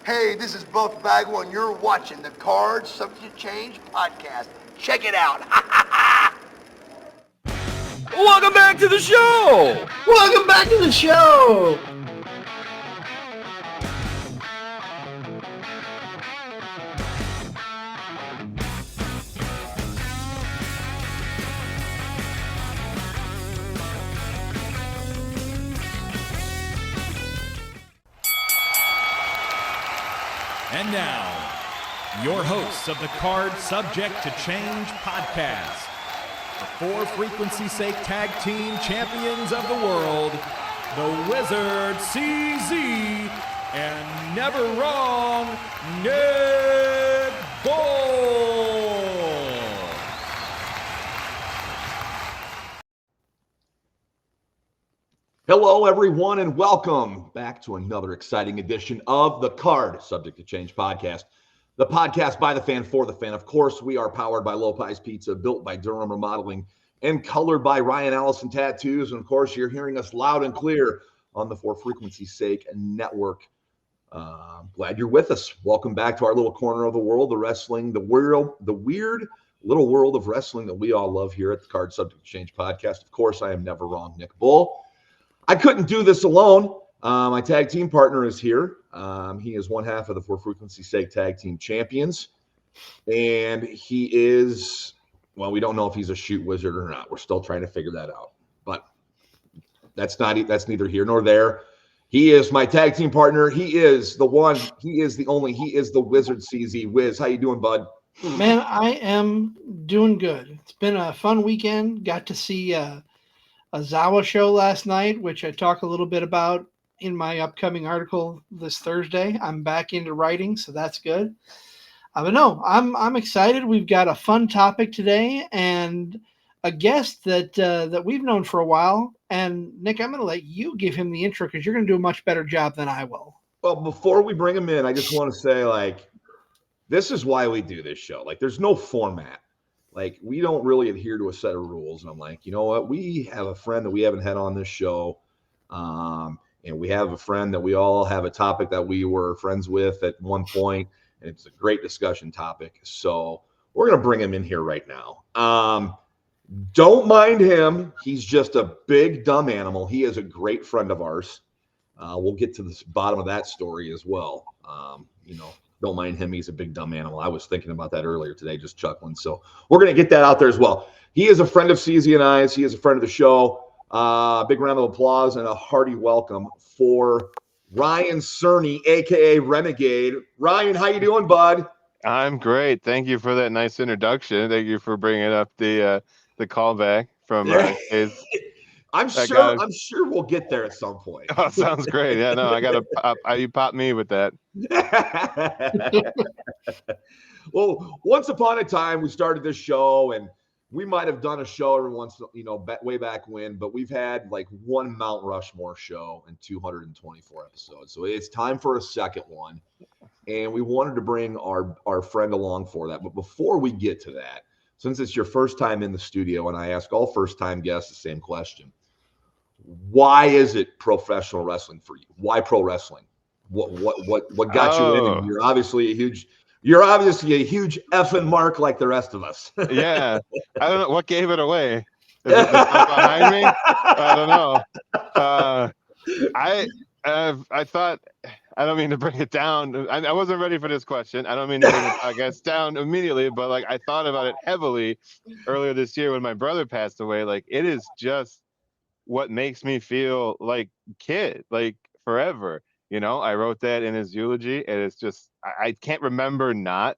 Hey, this is Buff Bagwell, and you're watching the Cards Subject to Change podcast. Check it out. Welcome back to the show! Welcome back to the show! And now, your hosts of the Card Subject to Change podcast, the For Frequency's Sake Tag Team Champions of the World, the Wizard CZ, and Never Wrong, Nick Bull. Hello, everyone, and welcome back to another exciting edition of the Card Subject to Change podcast, the podcast by the fan for the fan. Of course, we are powered by Lopez Pizza, built by Durham Remodeling, and colored by Ryan Allison Tattoos. And of course, you're hearing us loud and clear on the For Frequency's Sake network. Glad you're with us. Welcome back to our little corner of the world, the wrestling, the weird little world of wrestling that we all love here at the Card Subject to Change podcast. Of course, I am Never Wrong, Nick Bull. I couldn't do this alone. My tag team partner is here. He is one half of the For Frequency's Sake Tag Team Champions. And he is, well, we don't know if he's a shoot wizard or not. We're still trying to figure that out. But that's neither here nor there. He is my tag team partner. He is the one. He is the only. He is the Wizard CZ. Wiz, how you doing, bud? Man, I am doing good. It's been a fun weekend. Got to see a Zawa show last night, which I talk a little bit about in my upcoming article this Thursday. I'm back into writing, so that's good. But no, I'm excited. We've got a fun topic today and a guest that we've known for a while. And Nick, I'm going to let you give him the intro because you're going to do a much better job than I will. Well, before we bring him in, I just want to say, this is why we do this show. There's no format. We don't really adhere to a set of rules. And I'm like, you know what? We have a friend that we haven't had on this show. And we have a friend that we all have a topic that we were friends with at one point, and it's a great discussion topic. So we're going to bring him in here right now. Don't mind him. He's just a big, dumb animal. He is a great friend of ours. We'll get to the bottom of that story as well. Don't mind him. He's a big, dumb animal. I was thinking about that earlier today, just chuckling. So we're going to get that out there as well. He is a friend of CZ and I's. He is a friend of the show. Big round of applause and a hearty welcome for Ryan Cerney, a.k.a. Renegade. Ryan, how you doing, bud? I'm great. Thank you for that nice introduction. Thank you for bringing up the callback from his. I'm sure we'll get there at some point. Oh, sounds great. Yeah, no, I got to pop. You pop me with that. Well, once upon a time, we started this show, and we might have done a show every once, way back when, but we've had one Mount Rushmore show and 224 episodes. So it's time for a second one. And we wanted to bring our friend along for that. But before we get to that, since it's your first time in the studio, and I ask all first-time guests the same question, why is it professional wrestling for you? Why pro wrestling? What got you in it? You're obviously a huge effing mark like the rest of us. Yeah, I don't know what gave it away. Is it behind me? I don't know. I thought. I don't mean to bring it down. I wasn't ready for this question. I don't mean to bring the podcast down immediately, but I thought about it heavily earlier this year when my brother passed away. It is just what makes me feel like kid, forever. I wrote that in his eulogy, and it's just I can't remember not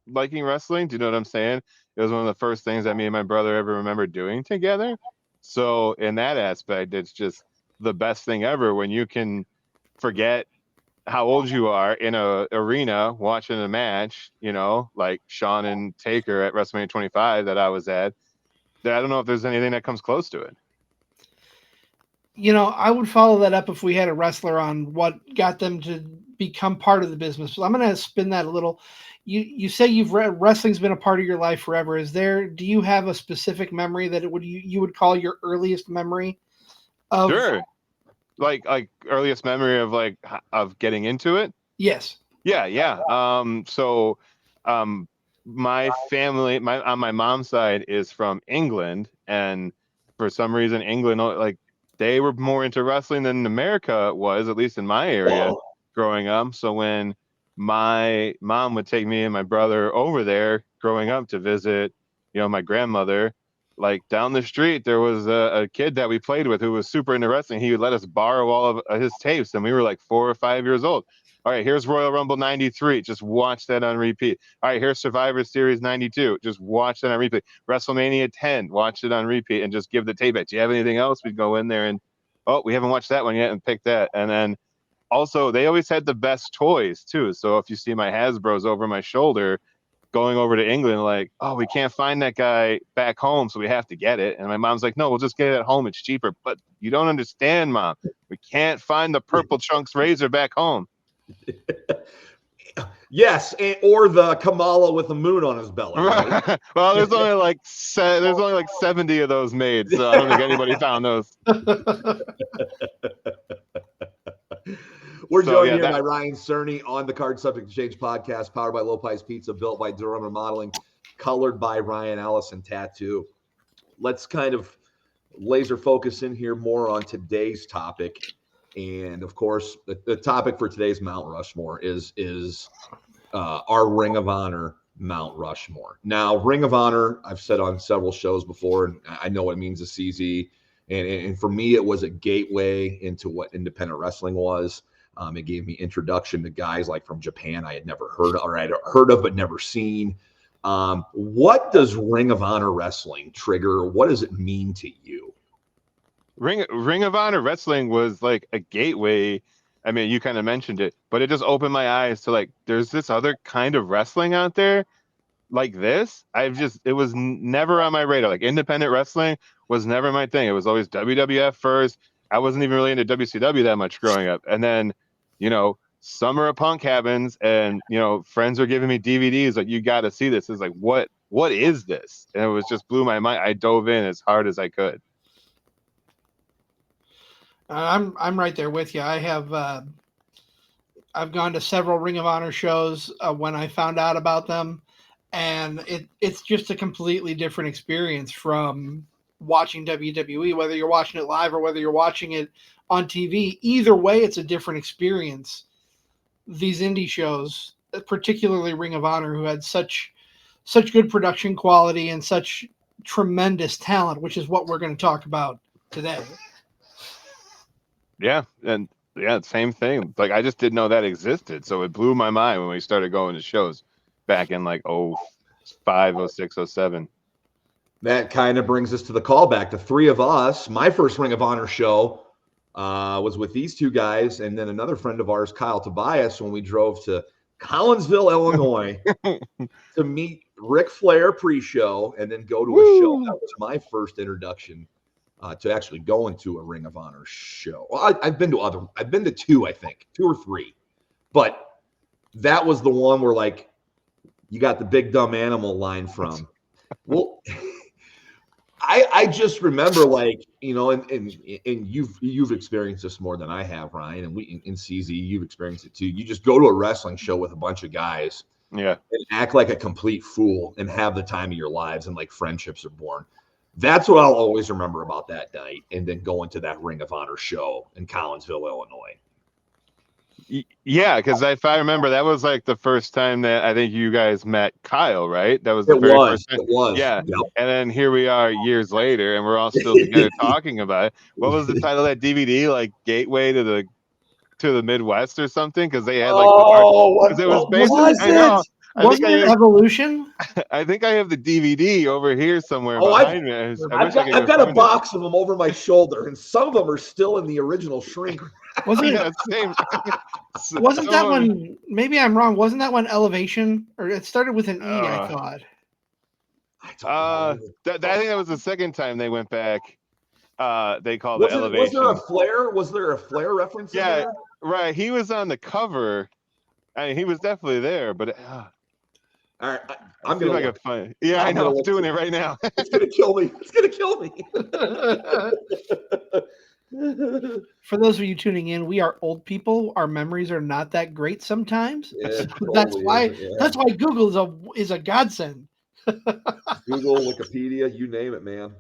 liking wrestling. Do you know what I'm saying? It was one of the first things that me and my brother ever remember doing together. So in that aspect, it's just the best thing ever when you can forget how old you are in a arena watching a match, like Shawn and Taker at WrestleMania 25 that I was at. I don't know if there's anything that comes close to it. I would follow that up if we had a wrestler on what got them to become part of the business. So I'm going to spin that a little. You say wrestling's been a part of your life forever. Do you have a specific memory that you would call your earliest memory of? Sure. Like earliest memory of getting into it? Yes. Yeah. My family, on my mom's side is from England, and for some reason, England, like, they were more into wrestling than America was, at least in my area growing up. So when my mom would take me and my brother over there growing up to visit, my grandmother, like, down the street, there was a kid that we played with who was super into wrestling. He would let us borrow all of his tapes, and we were like 4 or 5 years old. All right, here's Royal Rumble 93. Just watch that on repeat. All right, here's Survivor Series 92. Just watch that on repeat. WrestleMania 10, watch it on repeat, and just give the tape back. Do you have anything else? We'd go in there and, oh, we haven't watched that one yet, and pick that. And then also, they always had the best toys, too. So if you see my Hasbros over my shoulder going over to England, like, oh, we can't find that guy back home, so we have to get it. And my mom's like, no, we'll just get it at home. It's cheaper. But you don't understand, Mom. We can't find the Purple Chunks Razor back home. Yes, or the Kamala with the moon on his belly. Right? Well, there's only like 70 of those made, so I don't think anybody found those. We're joined here by Ryan Cerney on the Card Subject to Change podcast, powered by Lopez Pizza, built by Durham Remodeling, colored by Ryan Allison Tattoo. Let's kind of laser focus in here more on today's topic. And of course, the topic for today's Mount Rushmore is our Ring of Honor Mount Rushmore. Now, Ring of Honor, I've said on several shows before, and I know what it means to CZ. And for me, it was a gateway into what independent wrestling was. It gave me introduction to guys like from Japan I had never heard of but never seen. What does Ring of Honor wrestling trigger? What does it mean to you? Ring of Honor wrestling was like a gateway. I mean, you kind of mentioned it, but it just opened my eyes to, like, there's this other kind of wrestling out there like this. It was never on my radar. Like, independent wrestling was never my thing. It was always WWF first. I wasn't even really into WCW that much growing up. And then, Summer of Punk happens, and, friends are giving me DVDs. Like, you got to see this. It's like, what is this? And it was just blew my mind. I dove in as hard as I could. I'm right there with you. I have I've gone to several Ring of Honor shows when I found out about them, and it's just a completely different experience from watching WWE, whether you're watching it live or whether you're watching it on TV. Either way, it's a different experience. These indie shows, particularly Ring of Honor, who had such good production quality and such tremendous talent, which is what we're going to talk about today. Yeah, and same thing. Like, I just didn't know that existed, so it blew my mind when we started going to shows back in like 05, 06, 07. That kind of brings us to the callback. The three of us, my first Ring of Honor show was with these two guys, and then another friend of ours, Kyle Tobias, when we drove to Collinsville, Illinois, to meet Ric Flair pre-show, and then go to a show. That was my first introduction to actually going to a Ring of Honor show. Well, I've been to two, I think, 2 or 3, but that was the one where, like, you got the big dumb animal line from. Well, I just remember, like, and you've experienced this more than I have, Ryan, and we in CZ, you've experienced it too. You just go to a wrestling show with a bunch of guys, and act like a complete fool and have the time of your lives, and like friendships are born. That's what I'll always remember about that night, and then going to that Ring of Honor show in Collinsville, Illinois. Yeah, because if I remember, that was like the first time that I think you guys met Kyle, right? That was the very first time. It was. Yeah. Yep. And then here we are years later, and we're all still together talking about it. What was the title of that DVD? Like Gateway to the Midwest or something? Because they had like it was basically. Wasn't it Evolution? I think I have the DVD over here somewhere behind me. I've got a box of them over my shoulder, and some of them are still in the original shrink. Wasn't that one? Maybe I'm wrong. Wasn't that one Elevation? Or it started with an E, I thought. I think that was the second time they went back. They called it Elevation. Was there a Flair reference? Yeah, right. He was on the cover. I mean, he was definitely there, but. All right, I'm gonna. Like fun. Yeah, I know. I'm doing it right now. It's gonna kill me. For those of you tuning in, we are old people. Our memories are not that great sometimes. It That's totally why. isn't, yeah. That's why Google is a godsend. Google, Wikipedia, you name it, man.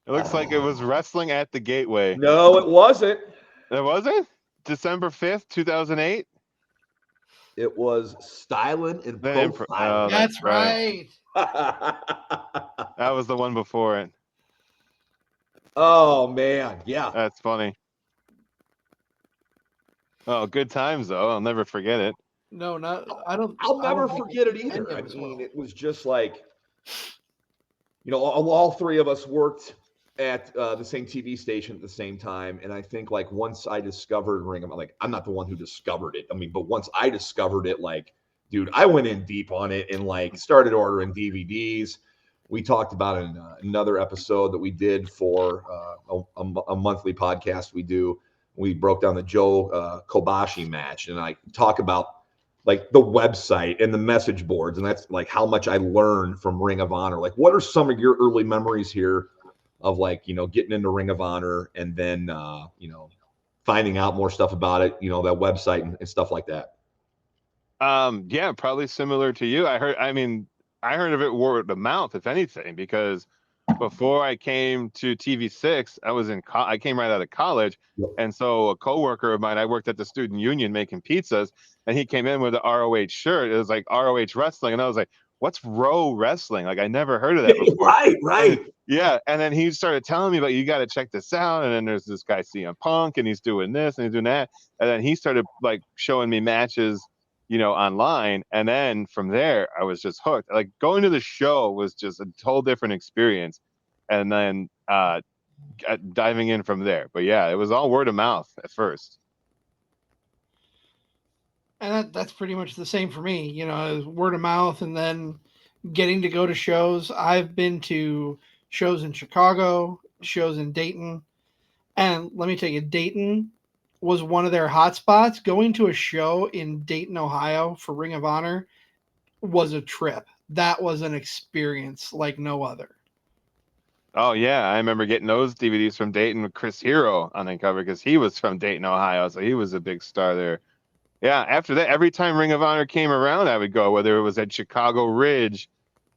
It looks like it was wrestling at the Gateway. No, it wasn't. It wasn't? December 5th, 2008? It was styling and The profiling. That's right. That was the one before it. Oh man, yeah. That's funny. Oh, good times though. I'll never forget it. No, not. I don't. I'll I never don't think forget it any either. of I us mean, will. it was just like, all three of us worked at the same TV station at the same time, and I think like once I discovered Ring of Honor, like I'm not the one who discovered it. I mean, but once I discovered it, like, dude, I went in deep on it and like started ordering DVDs. We talked about it in another episode that we did for a monthly podcast we do. We broke down the Joe Kobashi match, and I talk about like the website and the message boards, and that's like how much I learned from Ring of Honor. Like, what are some of your early memories here of like, getting into Ring of Honor and then, finding out more stuff about it, that website and stuff like that? Yeah, probably similar to you. I heard of it word of mouth, if anything, because before I came to TV6, I came right out of college. Yep. And so a coworker of mine, I worked at the student union making pizzas, and he came in with the ROH shirt. It was like ROH wrestling. And I was like, what's Row Wrestling? Like, I never heard of that before. Right. Yeah. And then he started telling me, you got to check this out. And then there's this guy, CM Punk, and he's doing this and he's doing that. And then he started like showing me matches, online. And then from there, I was just hooked. Like, going to the show was just a whole different experience. And then diving in from there. But yeah, it was all word of mouth at first. And that's pretty much the same for me. It was word of mouth, and then getting to go to shows. I've been to shows in Chicago, shows in Dayton, and let me tell you, Dayton was one of their hot spots. Going to a show in Dayton, Ohio for Ring of Honor was a trip. That was an experience like no other. Oh yeah, I remember getting those DVDs from Dayton with Chris Hero on the cover because he was from Dayton, Ohio, so he was a big star there. Yeah, after that, every time Ring of Honor came around, I would go, whether it was at Chicago Ridge,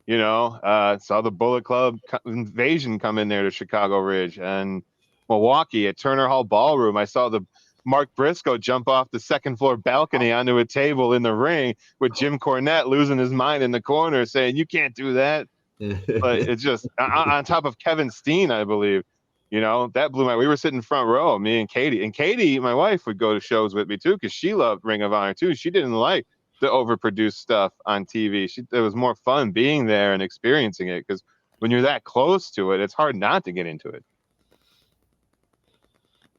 saw the Bullet Club Invasion come in there to Chicago Ridge, and Milwaukee at Turner Hall Ballroom. I saw the Mark Briscoe jump off the second floor balcony onto a table in the ring with Jim Cornette losing his mind in the corner saying, "You can't do that." But it's just on top of Kevin Steen, I believe. That blew my. We were sitting front row, me and Katie. And Katie, my wife, would go to shows with me too because she loved Ring of Honor too. She didn't like the overproduced stuff on TV. It was more fun being there and experiencing it because when you're that close to it, it's hard not to get into it.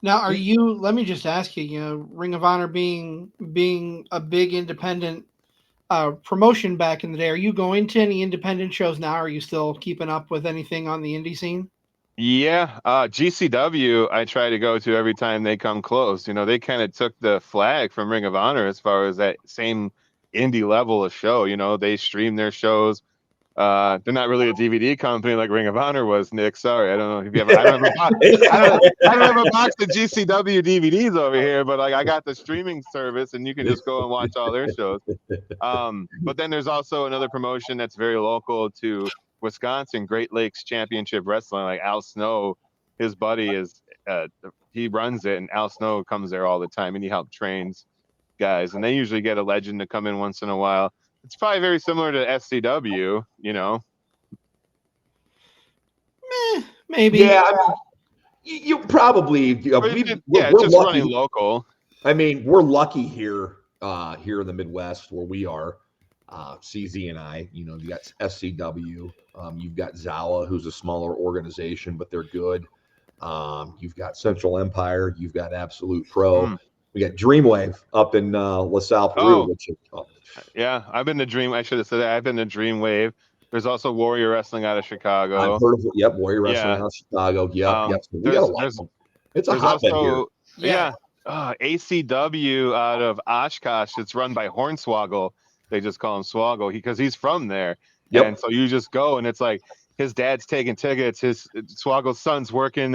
Now, let me just ask you, Ring of Honor being a big independent promotion back in the day, are you going to any independent shows now? Are you still keeping up with anything on the indie scene? Yeah, GCW I try to go to every time they come close. They kind of took the flag from Ring of Honor as far as that same indie level of show. They stream their shows. They're not really a DVD company like Ring of Honor was, Nick. Sorry, I don't know if you ever. I don't have a box of GCW DVDs over here, but like I got the streaming service, and you can just go and watch all their shows. But then there's also another promotion that's very local to Wisconsin, Great Lakes Championship Wrestling. Like Al Snow, his buddy he runs it, and Al Snow comes there all the time, and he helps trains guys, and they usually get a legend to come in once in a while. It's probably very similar to SCW, Maybe. Yeah, I mean, you probably. We're just lucky. Running local. I mean, we're lucky here in the Midwest where we are. CZ and I, you got SCW. You've got Zawa, who's a smaller organization, but they're good. You've got Central Empire. You've got Absolute Pro. We got Dreamwave up in LaSalle, Peru. Yeah, I've been to I should have said that. I've been to Dreamwave. There's also Warrior Wrestling out of Chicago. I've heard of it. Yep, Warrior Wrestling out of Chicago. Yep. We got a lot of them. It's a hotbed here. Yeah. ACW out of Oshkosh. It's run by Hornswoggle. They just call him Swoggle because he's from there. Yep. And so you just go, and it's like his dad's taking tickets. His Swaggle's son's working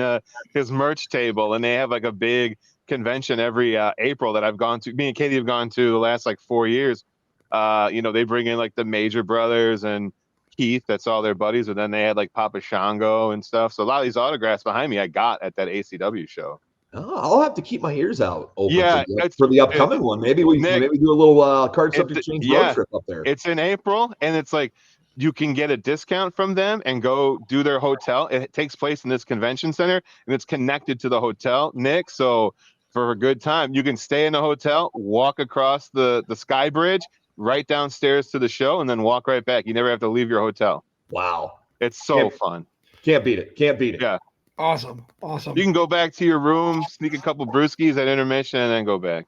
his merch table, and they have like a big convention every April that I've gone to. Me and Katie have gone to the last like 4 years. They bring in like the Major Brothers and Keith. That's all their buddies. And then they had like Papa Shango and stuff. So a lot of these autographs behind me I got at that ACW show. Oh, I'll have to keep my ears out open Yeah, for the upcoming one. Maybe we do a little card subject change road trip up there. It's in April, and it's like you can get a discount from them and go do their hotel. It takes place in this convention center, and it's connected to the hotel, Nick. So for a good time, you can stay in a hotel, walk across the Sky Bridge, right downstairs to the show, and then walk right back. You never have to leave your hotel. Wow. It's so fun. Can't beat it. Yeah. Awesome. You can go back to your room, sneak a couple brewskis at intermission, and then go back.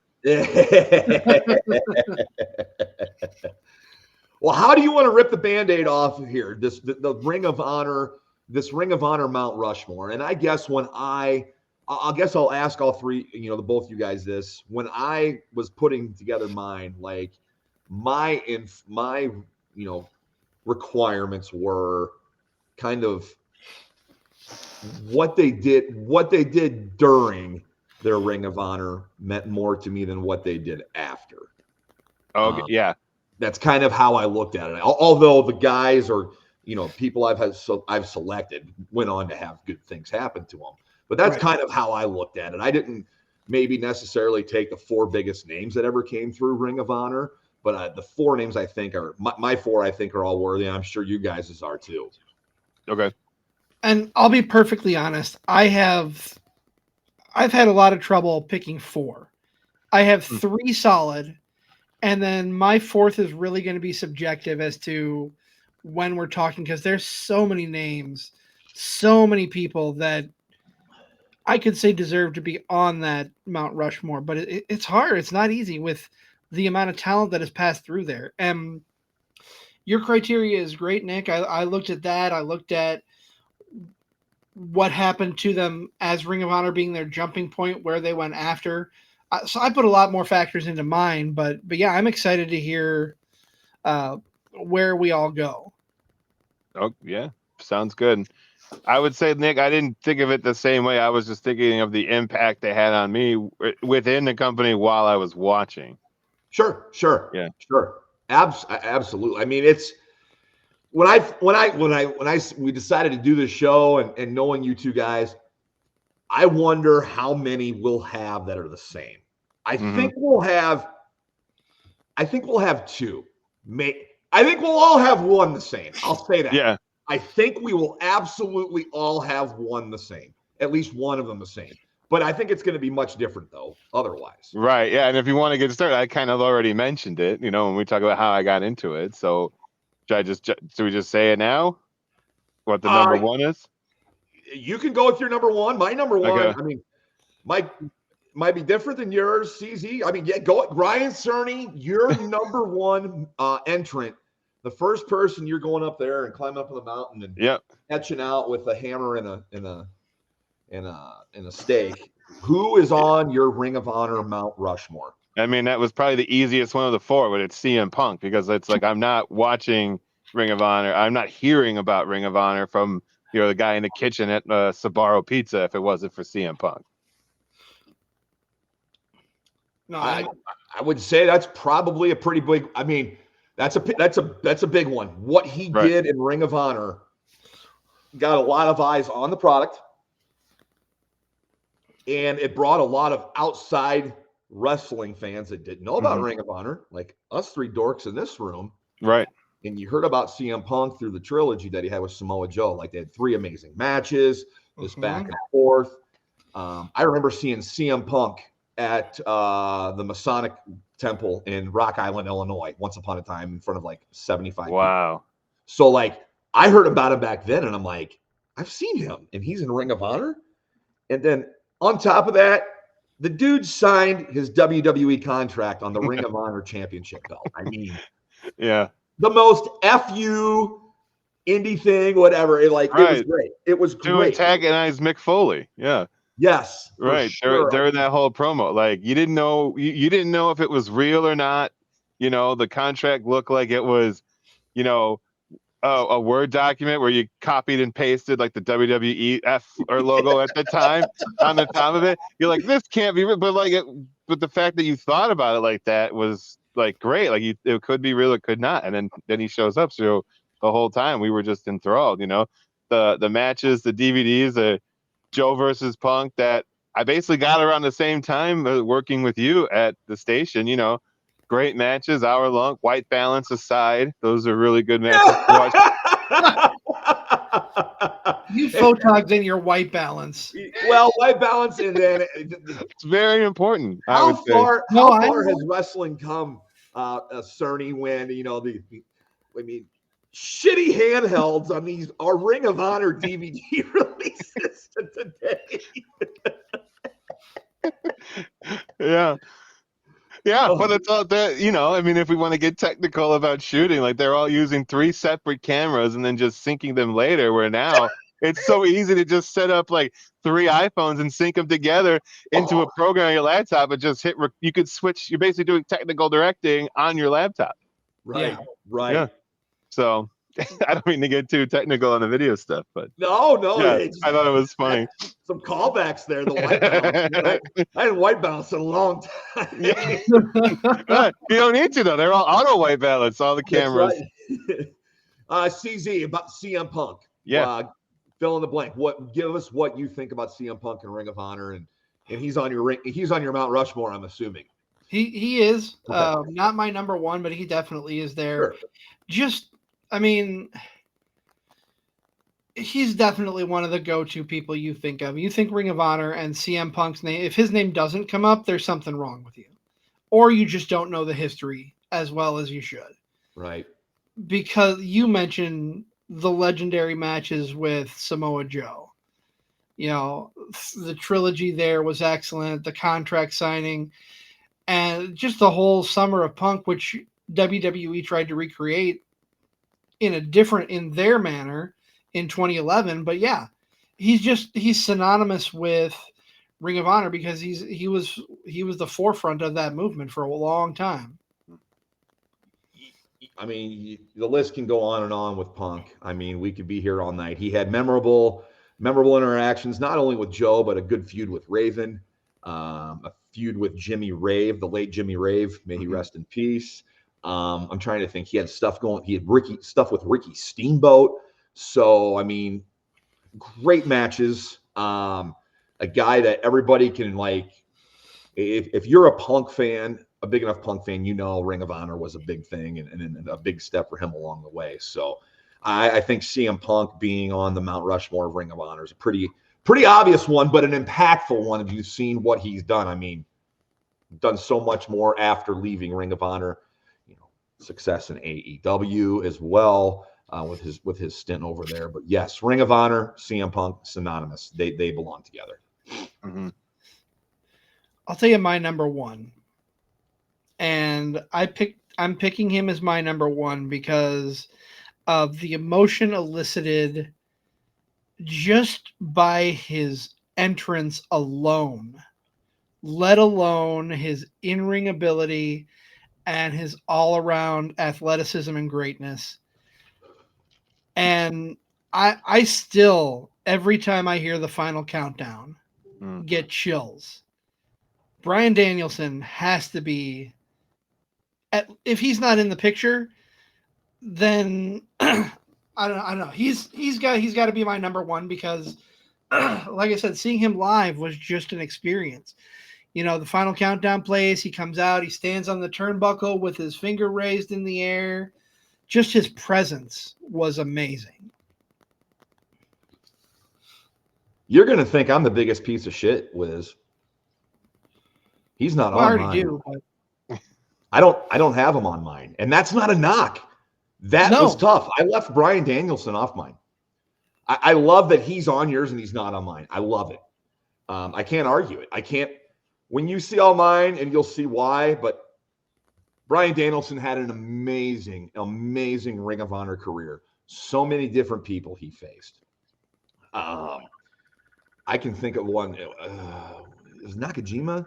Well, how do you want to rip the Band-Aid off of here? The Ring of Honor, this Ring of Honor Mount Rushmore. And I guess I'll ask all three, the both of you guys this. When I was putting together mine, like my requirements were kind of what they did during their Ring of Honor meant more to me than what they did after. Okay, yeah. That's kind of how I looked at it. Although the guys or people I've selected went on to have good things happen to them, but that's kind of how I looked at it. I didn't maybe necessarily take the 4 biggest names that ever came through Ring of Honor, but the 4 names I think are my 4. I think are all worthy. And I'm sure you guys' are too. Okay. And I'll be perfectly honest. I've had a lot of trouble picking 4. I have 3 solid. And then my 4th is really going to be subjective as to when we're talking, because there's so many names, so many people that I could say deserve to be on that Mount Rushmore. But it's hard. It's not easy with the amount of talent that has passed through there. And your criteria is great, Nick. I looked at that. I looked at what happened to them as Ring of Honor being their jumping point, where they went after. So I put a lot more factors into mine, but yeah, I'm excited to hear where we all go. Oh yeah, sounds good. I would say, Nick, I didn't think of it the same way. I was just thinking of the impact they had on me within the company while I was watching. Sure. Yeah. Sure. Absolutely. I mean, it's when we decided to do this show and knowing you two guys, I wonder how many we'll have that are the same. I think we'll have 2. I think we'll all have one the same. I'll say that. Yeah. I think we will absolutely all have one the same. At least one of them the same. But I think it's going to be much different though, otherwise. Right. Yeah. And if you want to get started, I kind of already mentioned it, when we talk about how I got into it. So should we just say it now? What the number 1 is? You can go with your number 1. My number 1, okay. I mean, might be different than yours, CZ. I mean, yeah, go Ryan Cerney, your number 1 entrant. The first person you're going up there and climbing up on the mountain and etching out with a hammer and a stake. Who is on your Ring of Honor Mount Rushmore? I mean, that was probably the easiest one of the 4, but it's CM Punk, because it's like I'm not watching Ring of Honor. I'm not hearing about Ring of Honor from the guy in the kitchen at Sbarro Pizza if it wasn't for CM Punk. No, I would say that's probably a pretty big. I mean, that's a big one. What he did in Ring of Honor got a lot of eyes on the product, and it brought a lot of outside wrestling fans that didn't know about Ring of Honor, like us 3 dorks in this room, right? And you heard about CM Punk through the trilogy that he had with Samoa Joe. Like they had 3 amazing matches, this back and forth. I remember seeing CM Punk at the Masonic Temple in Rock Island, Illinois, once upon a time in front of like 75 people. So like I heard about him back then, and I'm like, I've seen him, and he's in Ring of Honor. And then on top of that, the dude signed his WWE contract on the Ring of Honor championship belt. I mean, yeah. The most FU indie thing, whatever. It was great. It was great. To antagonize Mick Foley. Yeah. Yes. Right. Sure. During that whole promo. Like you didn't know if it was real or not. The contract looked like it was, a Word document where you copied and pasted like the WWEF or logo at the time on the top of it. You're like, this can't be real. But but the fact that you thought about it like that was like great. Like it could be real, it could not. And then he shows up. So the whole time we were just enthralled, the matches, the DVDs, the Joe versus Punk that I basically got around the same time working with you at the station, great matches, hour long, white balance aside. Those are really good matches to watch. You photogs in your white balance. Well, white balance, and then It's very important. how far has wrestling come, Cerney, when shitty handhelds on these our Ring of Honor DVD releases today. Yeah. But it's all that, if we want to get technical about shooting, like they're all using 3 separate cameras and then just syncing them later, where now it's so easy to just set up like 3 iPhones and sync them together into a program on your laptop and just you could switch. You're basically doing technical directing on your laptop. Right. Yeah. Right. Yeah. So I don't mean to get too technical on the video stuff, but no, yeah, I thought it was funny. Some callbacks there. The white balance. I hadn't white balance in a long time. Yeah. You don't need to though. They're all auto white balance. All the cameras. That's right. CZ about CM Punk. Yeah. Fill in the blank. Give us what you think about CM Punk and Ring of Honor, and he's on your Mount Rushmore, I'm assuming. He is Okay. not my number one, but he definitely is there. Sure. He's definitely one of the go-to people you think of. You think Ring of Honor and CM Punk's name. If his name doesn't come up, there's something wrong with you, or you just don't know the history as well as you should. Right. Because you mentioned the legendary matches with Samoa Joe. The trilogy there was excellent. The contract signing and just the whole summer of Punk, which WWE tried to recreate in their manner in 2011. But yeah, he's synonymous with Ring of Honor because he was the forefront of that movement for a long time. I mean, the list can go on and on with Punk. I mean, we could be here all night. He had memorable interactions, not only with Joe, but a good feud with Raven, a feud with Jimmy Rave, the late Jimmy Rave. May he rest in peace. I'm trying to think. He had stuff going. He had stuff with Ricky Steamboat. So, I mean, great matches. A guy that everybody can like. If you're a Punk fan, a big enough Punk fan, Ring of Honor was a big thing and a big step for him along the way. So I think CM Punk being on the Mount Rushmore of Ring of Honor is a pretty obvious one, but an impactful one if you've seen what he's done. I mean, done so much more after leaving Ring of Honor, success in AEW as well with his stint over there. But yes, Ring of Honor, CM Punk, synonymous. They belong together. Mm-hmm. I'll tell you my number one. And I'm picking him as my number one because of the emotion elicited just by his entrance alone, let alone his in-ring ability and his all-around athleticism and greatness. And I still, every time I hear the final countdown, get chills. Bryan Danielson has to be, if he's not in the picture, then I don't know. He's got to be my number one because, like I said, seeing him live was just an experience. The final countdown plays. He comes out. He stands on the turnbuckle with his finger raised in the air. Just his presence was amazing. You're gonna think I'm the biggest piece of shit, Wiz. He's not on mine. I already do, but I don't have him on mine, and that's not a knock. That was tough. I left Bryan Danielson off mine. I love that he's on yours and he's not on mine. I love it. I can't argue it. I can't. When you see all mine, and you'll see why, but Bryan Danielson had an amazing Ring of Honor career. So many different people he faced. I can think of one. Is Nakajima?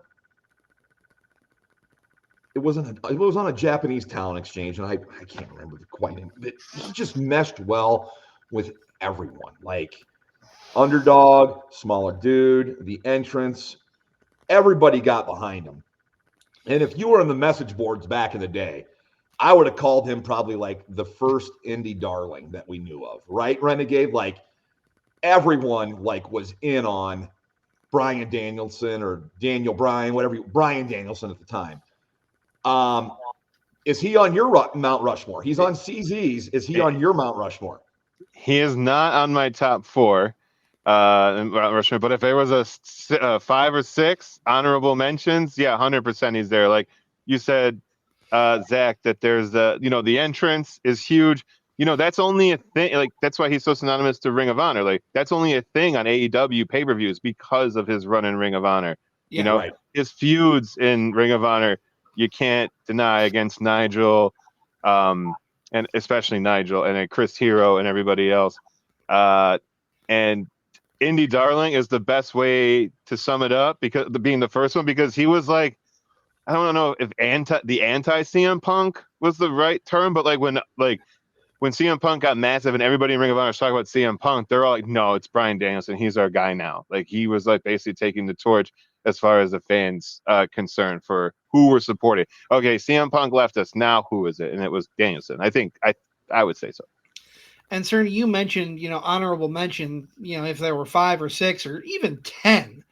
it was on a Japanese talent exchange, and I can't remember quite name. But he just meshed well with everyone. Like underdog, smaller dude, the entrance, everybody got behind him. And if you were on the message boards back in the day, I would have called him probably like the first indie darling that we knew of, right? Renegade, like everyone like was in on Bryan Danielson or Daniel Bryan, whatever, Bryan Danielson at the time. Is he on your Mount Rushmore? He's on CZ's. Is he on your Mount Rushmore? He is not on my top 4 in Mount Rushmore, but if there was a 5 or 6 honorable mentions, yeah, 100% he's there. Like you said, Zach, that there's the entrance is huge. That's only a thing. Like that's why he's so synonymous to Ring of Honor. Like that's only a thing on AEW pay-per-views because of his run in Ring of Honor. Yeah, right. His feuds in Ring of Honor, you can't deny against Nigel, and especially Nigel and Chris Hero and everybody else. And Indie Darling is the best way to sum it up because being the first one, because he was like, I don't know if anti CM Punk was the right term, but like when CM Punk got massive and everybody in Ring of Honor was talking about CM Punk, they're all like, no, it's Bryan Danielson. He's our guy now. Like he was like basically taking the torch as far as the fans concerned for who were supporting. Okay, CM Punk left us. Now who is it? And it was Danielson. I think I would say so. And Cerney, you mentioned, honorable mention, if there were 5 or 6 or even 10,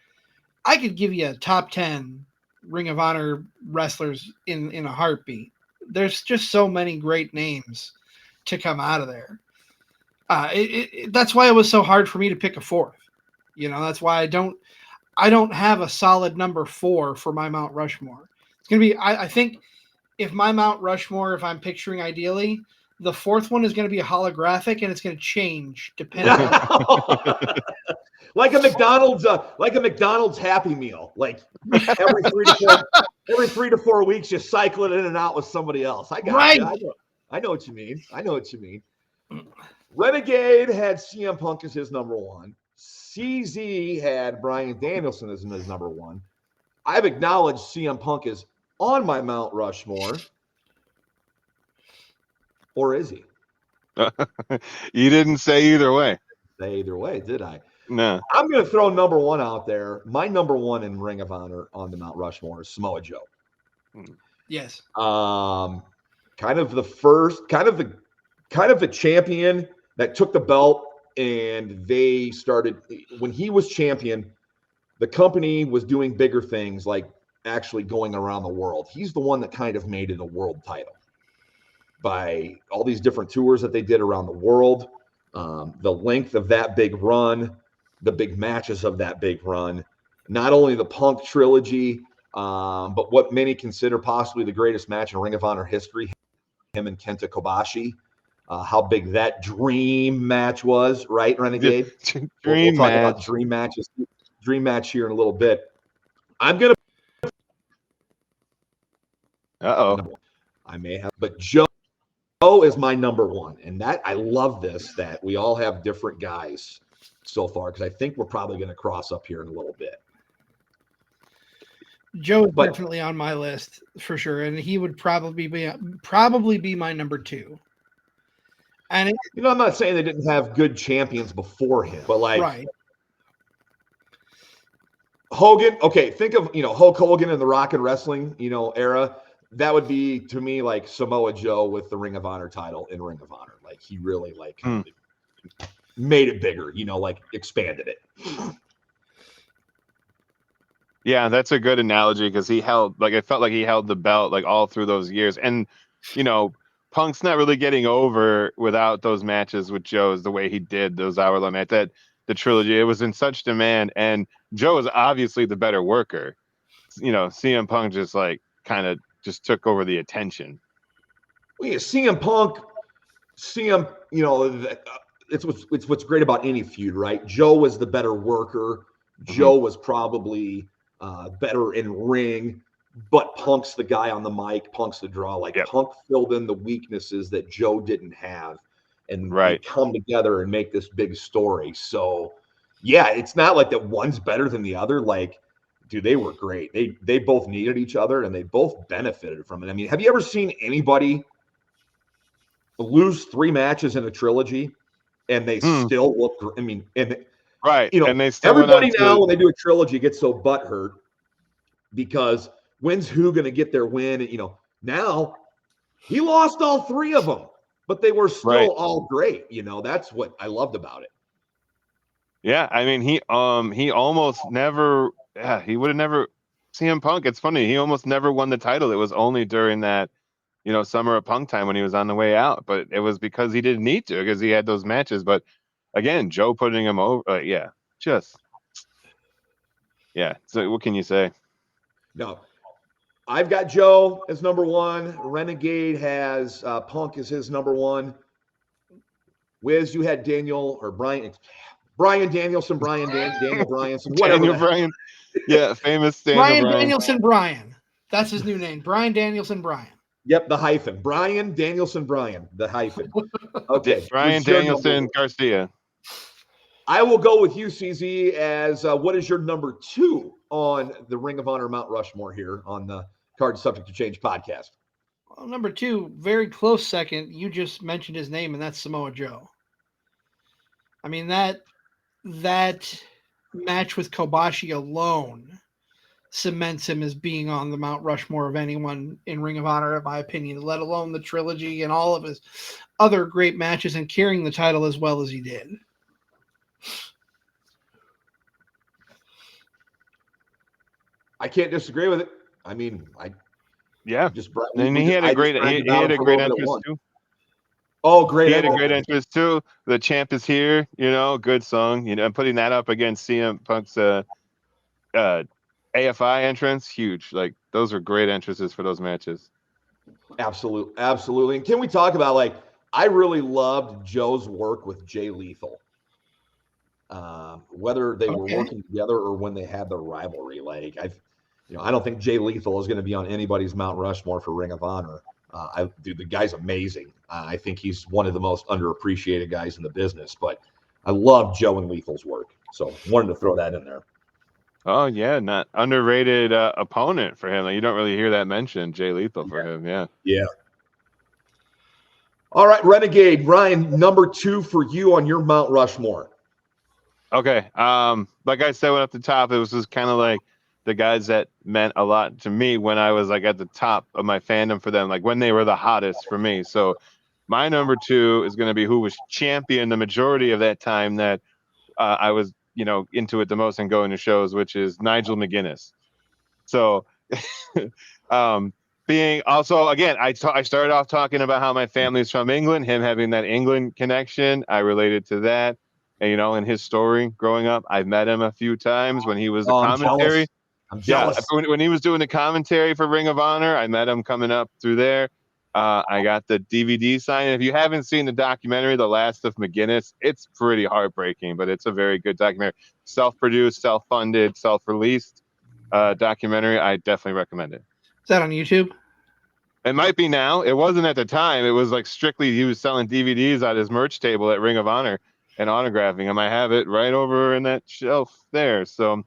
I could give you a top 10 Ring of Honor wrestlers in a heartbeat. There's just so many great names to come out of there. That's why it was so hard for me to pick a 4th. That's why I don't have a solid number 4 for my Mount Rushmore. It's going to be, I think if my Mount Rushmore, if I'm picturing ideally, the 4th one is going to be a holographic and it's going to change depending on like a McDonald's Happy Meal. Like every 3 to 4 weeks, you cycle it in and out with somebody else. I got you. I know what you mean. Renegade had CM Punk as his number 1. CZ had Bryan Danielson as his number 1. I've acknowledged CM Punk is on my Mount Rushmore. Or is he? You didn't say either way. Did I? No. I'm going to throw number 1 out there. My number 1 in Ring of Honor on the Mount Rushmore is Samoa Joe. Yes. Kind of the champion that took the belt, and they started when he was champion. The company was doing bigger things, like actually going around the world. He's the one that kind of made it a world title by all these different tours that they did around the world, the length of that big run, the big matches of that big run, not only the Punk trilogy, but what many consider possibly the greatest match in Ring of Honor history, him and Kenta Kobashi, how big that dream match was, right, Renegade? We'll talk about dream match here in a little bit. I'm going to... I may have, but Joe is my number 1, and that I love this that we all have different guys so far because I think we're probably going to cross up here in a little bit. Joe is definitely on my list for sure, and he would probably be my number 2. And I'm not saying they didn't have good champions before him, but like right. Hogan. Okay, think of Hulk Hogan in the Rock and Wrestling era. That would be, to me, like Samoa Joe with the Ring of Honor title in Ring of Honor. Like, he really, made it bigger, expanded it. Yeah, that's a good analogy because it felt like he held the belt, like, all through those years. And, Punk's not really getting over without those matches with Joe's the way he did those hour-long matches. The trilogy, it was in such demand. And Joe is obviously the better worker. CM Punk just, just took over the attention. Well, yeah, CM Punk, it's what's great about any feud, right? Joe was the better worker. Mm-hmm. Joe was probably better in ring, but Punk's the guy on the mic. Punk's the draw. Punk filled in the weaknesses that Joe didn't have, and they come together and make this big story. So, yeah, it's not like that one's better than the other. Like, dude, they were great. They both needed each other, and they both benefited from it. I mean, have you ever seen anybody lose 3 matches in a trilogy and they still look? I mean, and right, you know, and they still everybody now when they do a trilogy gets so butthurt because when's who going to get their win? And now he lost all 3 of them, but they were still all great. That's what I loved about it. Yeah, I mean, he almost never. Yeah, he would have never. CM Punk. It's funny. He almost never won the title. It was only during that, Summer of Punk time when he was on the way out. But it was because he didn't need to, because he had those matches. But again, Joe putting him over. So what can you say? No, I've got Joe as number 1. Renegade has Punk as his number 1. Wiz, you had Daniel or Brian Danielson, Daniel Bryanson, whatever. Daniel Bryan. Yeah, famous Daniel Brian Bryan. Danielson Bryan. That's his new name. Brian Danielson Bryan. Yep, the hyphen. Brian Danielson Bryan, the hyphen. Okay. Brian Danielson Garcia. I will go with you, CZ, as what is your number 2 on the Ring of Honor Mount Rushmore here on the Card Subject to Change podcast? Well, number 2, very close second. You just mentioned his name, and that's Samoa Joe. I mean, that match with Kobashi alone cements him as being on the Mount Rushmore of anyone in Ring of Honor, in my opinion, let alone the trilogy and all of his other great matches and carrying the title as well as he did. I can't disagree with it. I mean, he had a great entrance too. Oh, great! He had a great entrance too. The champ is here, good song. I'm putting that up against CM Punk's AFI entrance, huge. Like, those are great entrances for those matches. Absolutely. And can we talk about, I really loved Joe's work with Jay Lethal. Whether they were working together or when they had the rivalry, I don't think Jay Lethal is going to be on anybody's Mount Rushmore for Ring of Honor. Dude, the guy's amazing. I think he's one of the most underappreciated guys in the business, but I love Joe and Lethal's work. So wanted to throw that in there. Oh, yeah. Not underrated opponent for him. You don't really hear that mentioned, Jay Lethal, for him. Yeah. Yeah. All right, Renegade. Ryan, number 2 for you on your Mount Rushmore. Okay. Like I said, at the top, it was just kind of like the guys that meant a lot to me when I was at the top of my fandom for them, when they were the hottest for me. So my number 2 is going to be who was champion the majority of that time that I was, into it the most and going to shows, which is Nigel McGuinness. So being also, again, I started off talking about how my family's from England, him having that England connection. I related to that. And, in his story growing up, I've met him a few times when he was the commentary. I'm jealous. Yeah, when he was doing the commentary for Ring of Honor, I met him coming up through there. I got the DVD signed. If you haven't seen the documentary, The Last of McGuinness, it's pretty heartbreaking, but it's a very good documentary. Self-produced, self-funded, self-released documentary. I definitely recommend it. Is that on YouTube? It might be now. It wasn't at the time. It was strictly he was selling DVDs at his merch table at Ring of Honor and autographing them. I have it right over in that shelf there. So,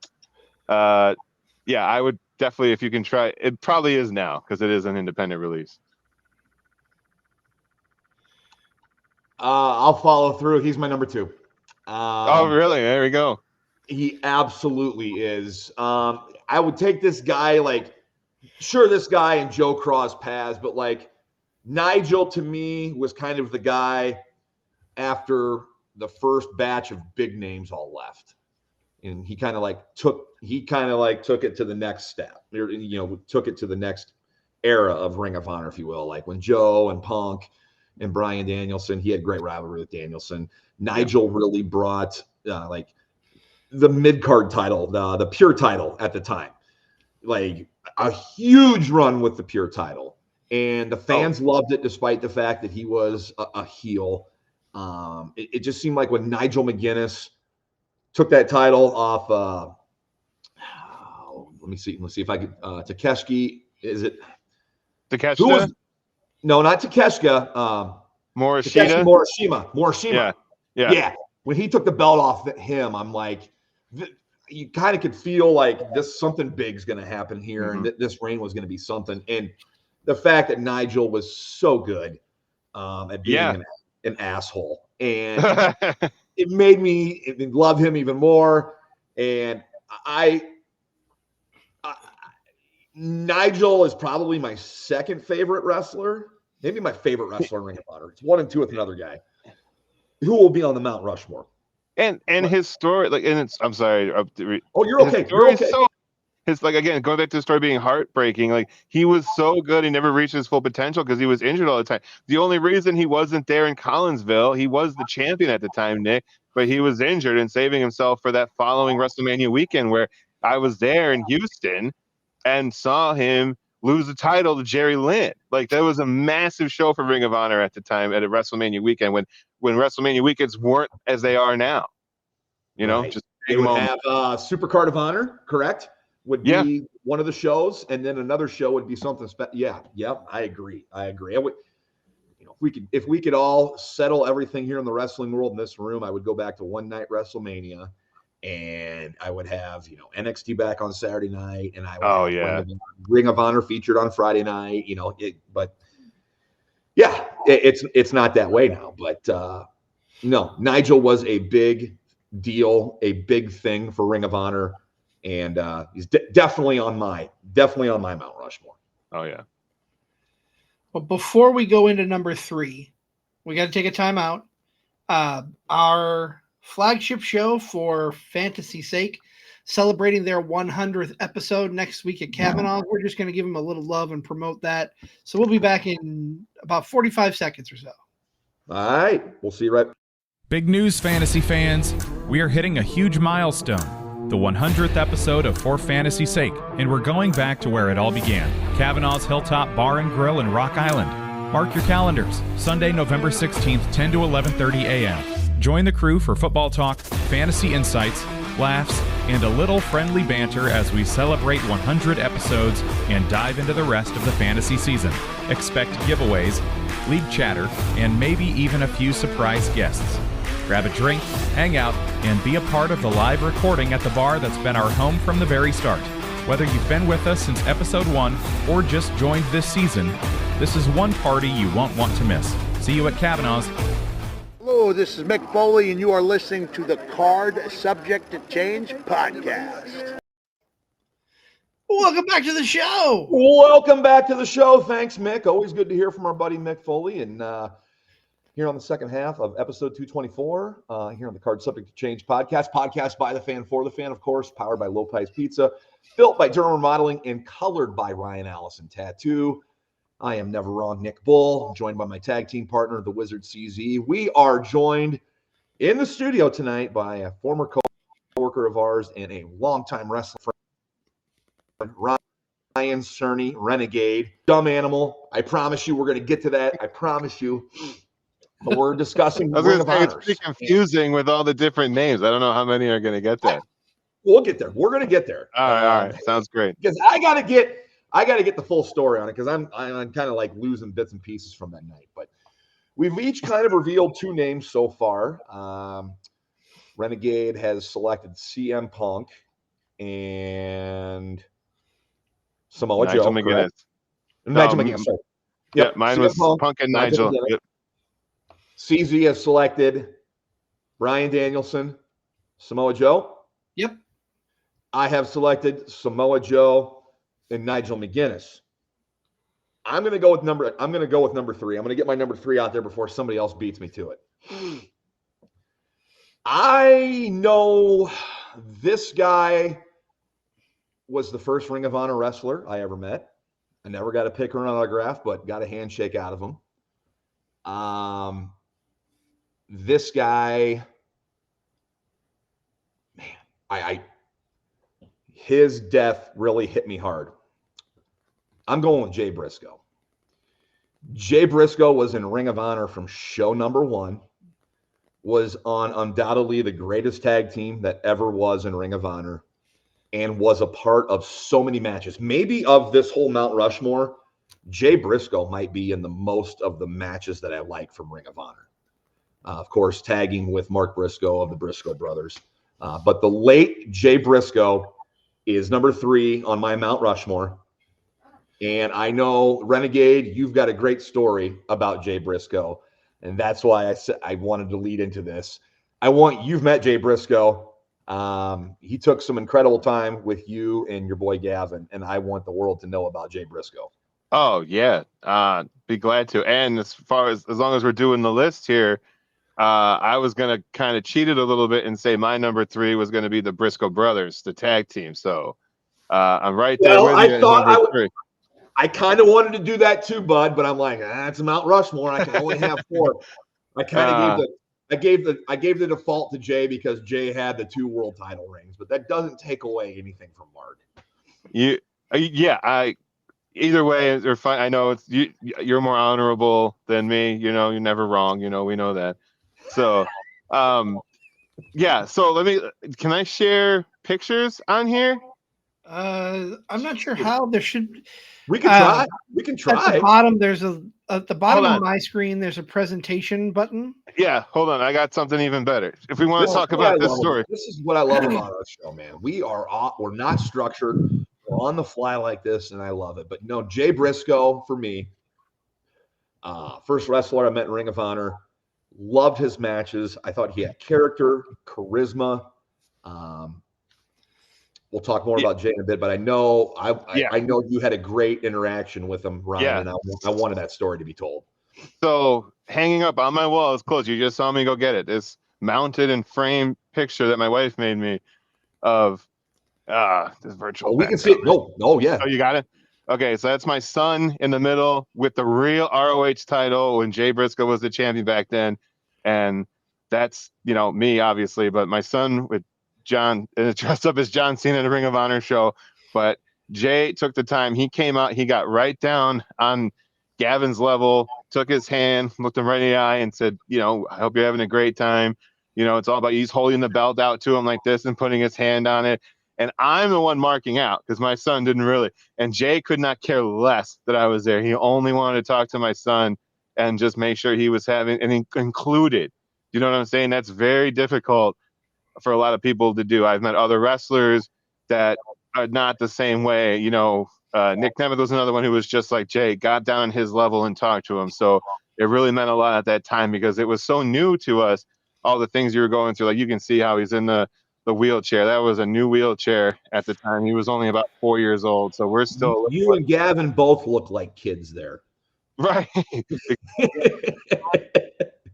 yeah, I would definitely, if you can try, it probably is now because it is an independent release. I'll follow through. He's my number 2. Oh, really? There we go. He absolutely is. I would take this guy, sure, this guy and Joe cross paths, but Nigel to me was kind of the guy after the first batch of big names all left. And he kind of took it to the next step, took it to the next era of Ring of Honor, if you will. When Joe and Punk and Brian Danielson, he had great rivalry with Danielson. Nigel really brought the mid-card title, the pure title at the time, a huge run with the pure title. And the fans loved it despite the fact that he was a heel. It just seemed like when Nigel McGuinness took that title off, let me see if I could, Takeshita, is it? Takeshita? No, not Takeshita. Morishima. Morishima. Yeah. When he took the belt off him, I'm like, you kind of could feel like something big's going to happen here, and this reign was going to be something. And the fact that Nigel was so good at being an asshole, and it made me love him even more. And Nigel is probably my second favorite wrestler, maybe my favorite wrestler in Ring of Honor. It's 1 and 2 with another guy who will be on the Mount Rushmore. And his story, like, and it's, I'm sorry. Oh, you're okay. You're okay. Again, going back to the story being heartbreaking, like, he was so good, he never reached his full potential because he was injured all the time. The only reason he wasn't there in Collinsville, he was the champion at the time, Nick, but he was injured and saving himself for that following WrestleMania weekend, where I was there in Houston and saw him lose the title to Jerry Lynn. Like, that was a massive show for Ring of Honor at the time, at a WrestleMania weekend, when WrestleMania weekends weren't as they are now. You know, just they would have Supercard of Honor, correct? Would be one of the shows, and then another show would be something special. Yeah, I agree. I would, if we could all settle everything here in the wrestling world in this room, I would go back to one night WrestleMania, and I would have NXT back on Saturday night, and I would have Ring of Honor featured on Friday night. It's not that way now. But no, Nigel was a big deal, a big thing for Ring of Honor. And he's definitely on my Mount Rushmore. Oh, yeah. Well, before we go into number 3, we got to take a time out. Our flagship show for Fantasy's Sake, celebrating their 100th episode next week at Kavanaugh's. We're just going to give them a little love and promote that. So we'll be back in about 45 seconds or so. All right. We'll see you right. Big news, fantasy fans. We are hitting a huge milestone. The 100th episode of For Fantasy's Sake, and we're going back to where it all began, Kavanaugh's Hilltop Bar and Grill in Rock Island. Mark your calendars, Sunday, November 16th, 10 to 11:30 a.m. Join the crew for football talk, fantasy insights, laughs, and a little friendly banter as we celebrate 100 episodes and dive into the rest of the fantasy season. Expect giveaways, league chatter, and maybe even a few surprise guests. Grab a drink, hang out, and be a part of the live recording at the bar that's been our home from the very start. Whether you've been with us since episode 1 or just joined this season, this is one party you won't want to miss. See you at Kavanaugh's. Hello, this is Mick Foley, and you are listening to the Card Subject to Change podcast. Welcome back to the show. Welcome back to the show. Thanks, Mick. Always good to hear from our buddy Mick Foley. And here on the second half of episode 224, here on the Card Subject to Change podcast by the fan, for the fan, of course, powered by Lopez Pizza, built by Durham Remodeling, and colored by Ryan Allison Tattoo. I am Never Wrong Nick Bull, joined by my tag team partner, the Wizard CZ. We are joined in the studio tonight by a former co-worker of ours and a longtime wrestling friend, Ryan Cerney, Renegade, dumb animal. I promise you we're going to get to that. I promise you. But we're discussing Ring of Honor. It's pretty confusing with all the different names. I don't know how many are going to get that. We'll get there. We're going to get there. All right. Sounds great. Because I got to get the full story on it, because I'm kind of like losing bits and pieces from that night. But we've each kind of revealed 2 names so far. Renegade has selected CM Punk and Samoa Joe. McGinnis. Nigel McGinnis. Yeah, mine was Punk and Nigel. Yep. CZ has selected Bryan Danielson, Samoa Joe. Yep. I have selected Samoa Joe and Nigel McGinnis. I'm going to go with number 3. I'm going to get my number 3 out there before somebody else beats me to it. I know this guy was the first Ring of Honor wrestler I ever met. I never got a pick or an autograph, but got a handshake out of him. This guy, man, his death really hit me hard. I'm going with Jay Briscoe. Jay Briscoe was in Ring of Honor from show number 1, was on undoubtedly the greatest tag team that ever was in Ring of Honor, and was a part of so many matches. Maybe of this whole Mount Rushmore, Jay Briscoe might be in the most of the matches that I like from Ring of Honor. Of course, tagging with Mark Briscoe of the Briscoe Brothers. But the late Jay Briscoe is number 3 on my Mount Rushmore. And I know, Renegade, you've got a great story about Jay Briscoe. And that's why I wanted to lead into this. You've met Jay Briscoe. He took some incredible time with you and your boy Gavin. And I want the world to know about Jay Briscoe. Oh, yeah. Be glad to. And as long as we're doing the list here, I was going to kind of cheat it a little bit and say my number 3 was going to be the Briscoe brothers, the tag team. So I'm right there with you at number 3. I kind of wanted to do that too, bud, but I'm like, it's a Mount Rushmore. I can only have 4. I kind of gave the default to Jay because Jay had the 2 world title rings, but that doesn't take away anything from Mark. Either way, they're fine. I know you're more honorable than me. You're never wrong. We know that. So, So can I share pictures on here? I'm not sure how. There should. We can try. We can try. At the bottom of my screen, there's a presentation button. Yeah, hold on. I got something even better. If we want to talk about this story, this is what I love about our show, man. We're not structured. We're on the fly like this, and I love it. But no, Jay Briscoe for me, first wrestler I met in Ring of Honor. Loved his matches. I thought he had character, charisma. We'll talk more about Jay in a bit, but I know you had a great interaction with him, Ryan, and I wanted that story to be told. So hanging up on my wall is close. You just saw me go get it. This mounted and framed picture that my wife made me of this virtual. Oh, we can see it. No, yeah. Oh, you got it? Okay, so that's my son in the middle with the real ROH title when Jay Briscoe was the champion back then. And that's, me, obviously, but my son with John dressed up as John Cena at a Ring of Honor show. But Jay took the time. He came out. He got right down on Gavin's level, took his hand, looked him right in the eye and said, I hope you're having a great time. It's all about he's holding the belt out to him like this and putting his hand on it. And I'm the one marking out because my son didn't really. And Jay could not care less that I was there. He only wanted to talk to my son and just make sure he was having and included. You know what I'm saying? That's very difficult for a lot of people to do. I've met other wrestlers that are not the same way. Nick Nemeth was another one who was just like Jay, got down on his level and talked to him. So it really meant a lot at that time because it was so new to us, all the things you were going through. Like you can see how he's in the wheelchair. That was a new wheelchair at the time. He was only about 4 years old. So we're still. You and Gavin both look like kids there. Right.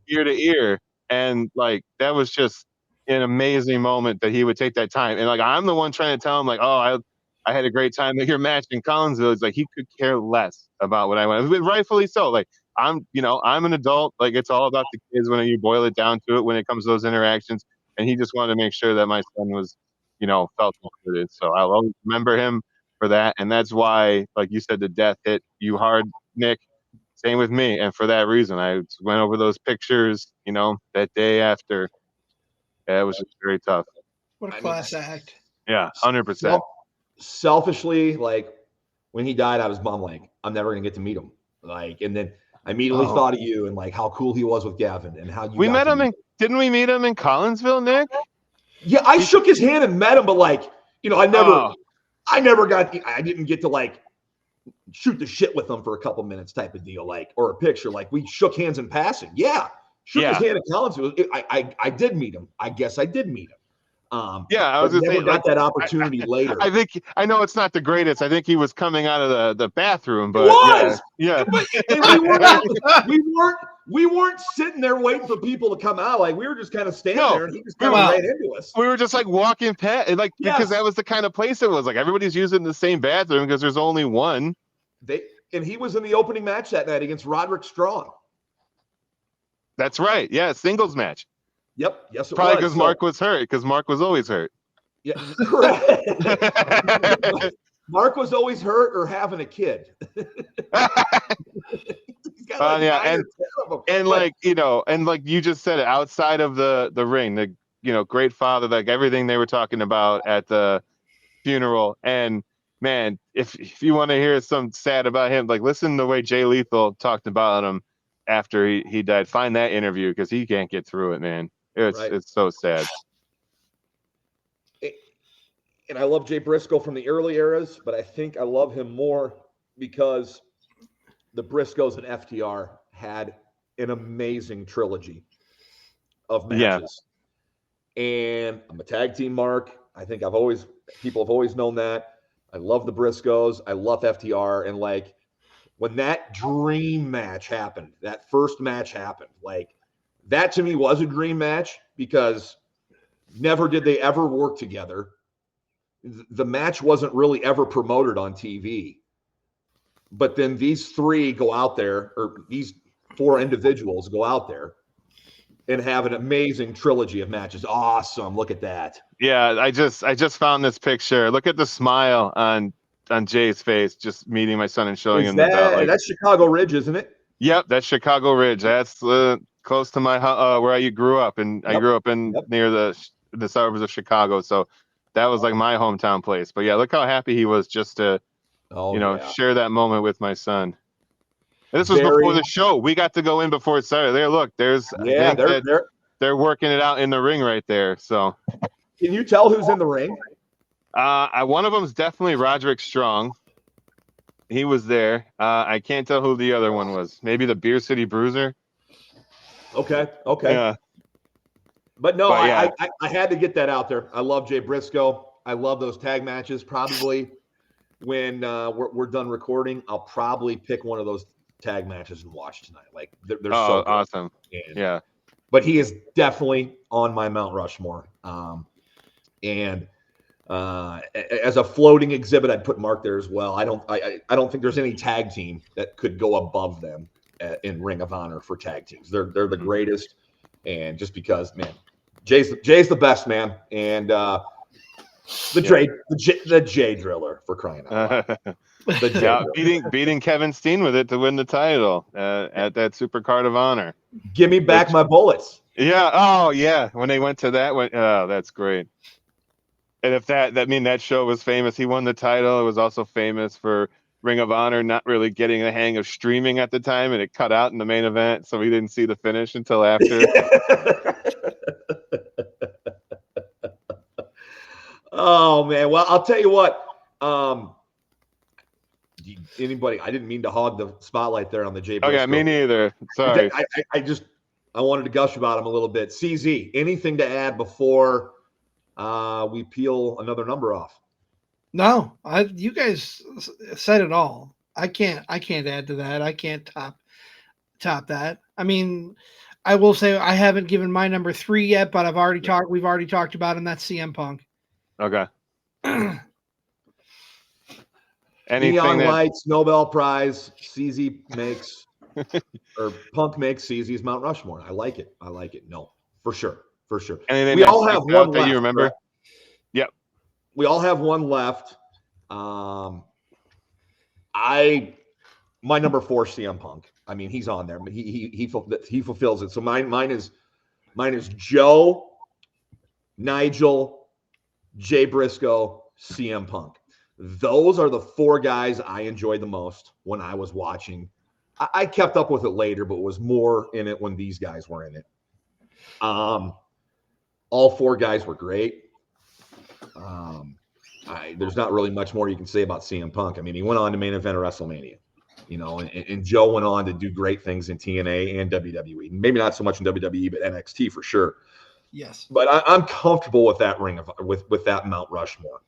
Ear to ear. And that was just an amazing moment that he would take that time. And I'm the one trying to tell him I had a great time at your match in Collinsville. It's he could care less about what I went. Rightfully so. I'm an adult. It's all about the kids when you boil it down to it when it comes to those interactions. And he just wanted to make sure that my son was, felt included. So I'll always remember him for that. And that's why, like you said, the death hit you hard, Nick. Same with me. And for that reason, I went over those pictures, that day after. Yeah, it was just very tough. What a class act. Yeah, 100%. Selfishly, when he died, I was bummed. I'm never going to get to meet him. And then I immediately thought of you and how cool he was with Gavin and how you. We met him didn't we meet him in Collinsville, Nick? Yeah, I shook his hand and met him, but I didn't get to shoot the shit with him for a couple minutes type of deal, or a picture. We shook hands in passing. Yeah. Shook his hand at Collinsville. I did meet him. I guess I did meet him. I was never got that opportunity later. I know it's not the greatest. I think he was coming out of the bathroom, but it was. Yeah. We weren't sitting there waiting for people to come out. We were just kind of standing there, and he just kind of ran into us. We were just walking past, because that was the kind of place it was. Everybody's using the same bathroom because there's only one. And he was in the opening match that night against Roderick Strong. That's right. Yeah, singles match. Yep. Yes, it probably because Mark was hurt. Because Mark was always hurt. Yeah, correct. Mark was always hurt or having a kid. And you just said it, outside of the ring, the great father, everything they were talking about at the funeral. And man, if you want to hear something sad about him, listen to the way Jay Lethal talked about him after he died. Find that interview because he can't get through it, man. It's so sad. And I love Jay Briscoe from the early eras, but I think I love him more because the Briscoes and FTR had an amazing trilogy of matches. Yeah. And I'm a tag team mark. I think people have always known that. I love the Briscoes. I love FTR. And like when that dream match happened, that first match happened, like that to me was a dream match because never did they ever work together. The match wasn't really ever promoted on TV. But then these three go out there, or these four individuals go out there and have an amazing trilogy of matches. Awesome. Look at that. Yeah, I just found this picture. Look at the smile on Jay's face, just meeting my son and showing him the belt. Like, that's Chicago Ridge, isn't it? Yep, that's Chicago Ridge. That's close to my where I grew up, and I grew up near the suburbs of Chicago. So that was like my hometown place. But yeah, look how happy he was just to share that moment with my son. And this was before the show. We got to go in before it started. There, look, they're working it out in the ring right there. So, can you tell who's in the ring? One of them is definitely Roderick Strong. He was there. I can't tell who the other one was. Maybe the Beer City Bruiser. Okay. Yeah. But no, I had to get that out there. I love Jay Briscoe. I love those tag matches. Probably when we're done recording, I'll probably pick one of those tag matches and watch tonight. Like they're so good. Awesome. Yeah. But he is definitely on my Mount Rushmore. And as a floating exhibit, I'd put Mark there as well. I don't think there's any tag team that could go above them in Ring of Honor for tag teams. They're the greatest. And just because, man, Jay's the best, man. And the Jay Driller, for crying out loud. Beating Kevin Steen with it to win the title at that Super Card of Honor. Give me back my bullets. Yeah. Oh, yeah. When they went to that one, that's great. And if that show was famous, he won the title. It was also famous for Ring of Honor not really getting the hang of streaming at the time, and it cut out in the main event, so we didn't see the finish until after. Oh man, well I'll tell you what. Anybody? I didn't mean to hog the spotlight there on the Jay Briscoe. Okay, me neither. Sorry. I wanted to gush about him a little bit. CZ, anything to add before we peel another number off? No, you guys said it all. I can't add to that. I can't top that. I mean, I will say I haven't given my number 3 yet, but we've already talked about him. That's CM Punk. Okay. Neon Lights, Nobel Prize, CZ makes or Punk makes CZ's Mount Rushmore. I like it. No, for sure. Anything we all have one left. You remember? Right? Yep. We all have one left. My number 4, CM Punk. I mean, he's on there, but he fulfills it. So mine is Joe, Nigel, Jay Briscoe, CM Punk. Those are the 4 guys I enjoyed the most when I was watching. I kept up with it later, but was more in it when these guys were in it. All 4 guys were great. There's not really much more you can say about CM Punk. I mean, he went on to main event of WrestleMania, and Joe went on to do great things in TNA and WWE. Maybe not so much in WWE, but NXT for sure. Yes. But I'm comfortable with that with that Mount Rushmore.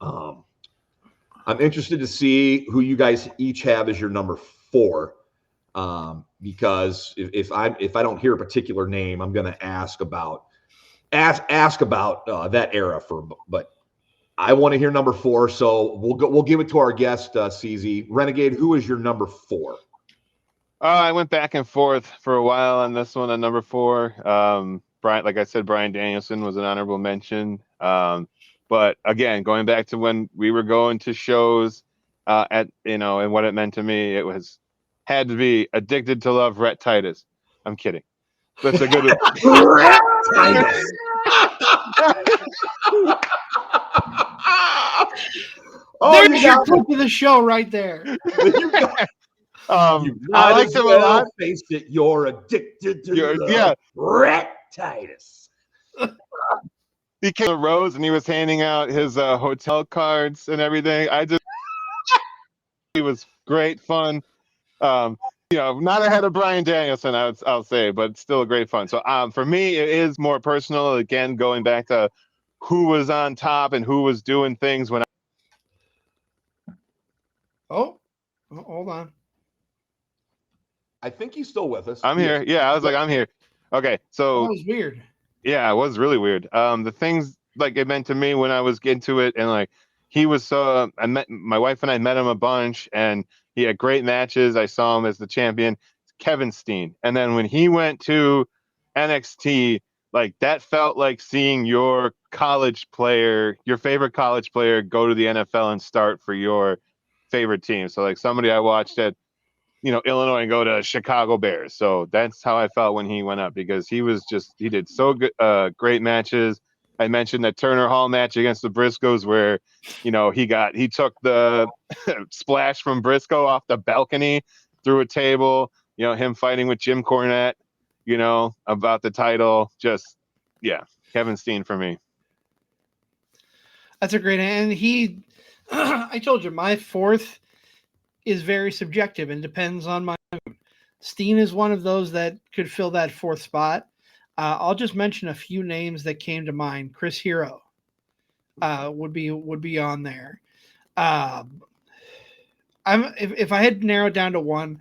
I'm interested to see who you guys each have as your number 4, because if I don't hear a particular name, I'm going to ask about that era but I want to hear number 4, so we'll give it to our guest, CZ. Renegade, who is your number 4? I went back and forth for a while on this one on number 4. Brian, like I said, Bryan Danielson was an honorable mention. But again, going back to when we were going to shows and what it meant to me, had to be Addicted to Love, Rhett Titus. I'm kidding. That's a good one. Rhett Titus. There's your clip of the show right there. I like him a lot. Face it, you're addicted to love. Rhett Titus. he came to Rose and he was handing out his hotel cards and everything. It was great fun. Um, not ahead of Bryan Danielson, I'll say, but still great fun. So for me, it is more personal. Again, going back to who was on top and who was doing things when. Oh, hold on. I think he's still with us. I'm here. Yeah, I was like, I'm here. Okay, so That was weird. yeah, it was really weird. The things like it meant to me when I was into it, and like he was so. I met my wife and I met him a bunch, and he had great matches. I saw him as the champion, Kevin Steen, and then when he went to NXT, like that felt like seeing your college player, your favorite college player, go to the NFL and start for your favorite team. So like somebody I watched at Illinois and go to Chicago Bears. So that's how I felt when he went up, because he did so good, great matches. I mentioned that Turner Hall match against the Briscoes where, he took the splash from Briscoe off the balcony through a table, him fighting with Jim Cornette, about the title. Just, yeah, Kevin Steen for me. That's a great, and he, I told you, my fourth is very subjective and depends on my mood. Steen is one of those that could fill that fourth spot. I'll just mention a few names that came to mind. Chris Hero would be on there. If I had narrowed down to one,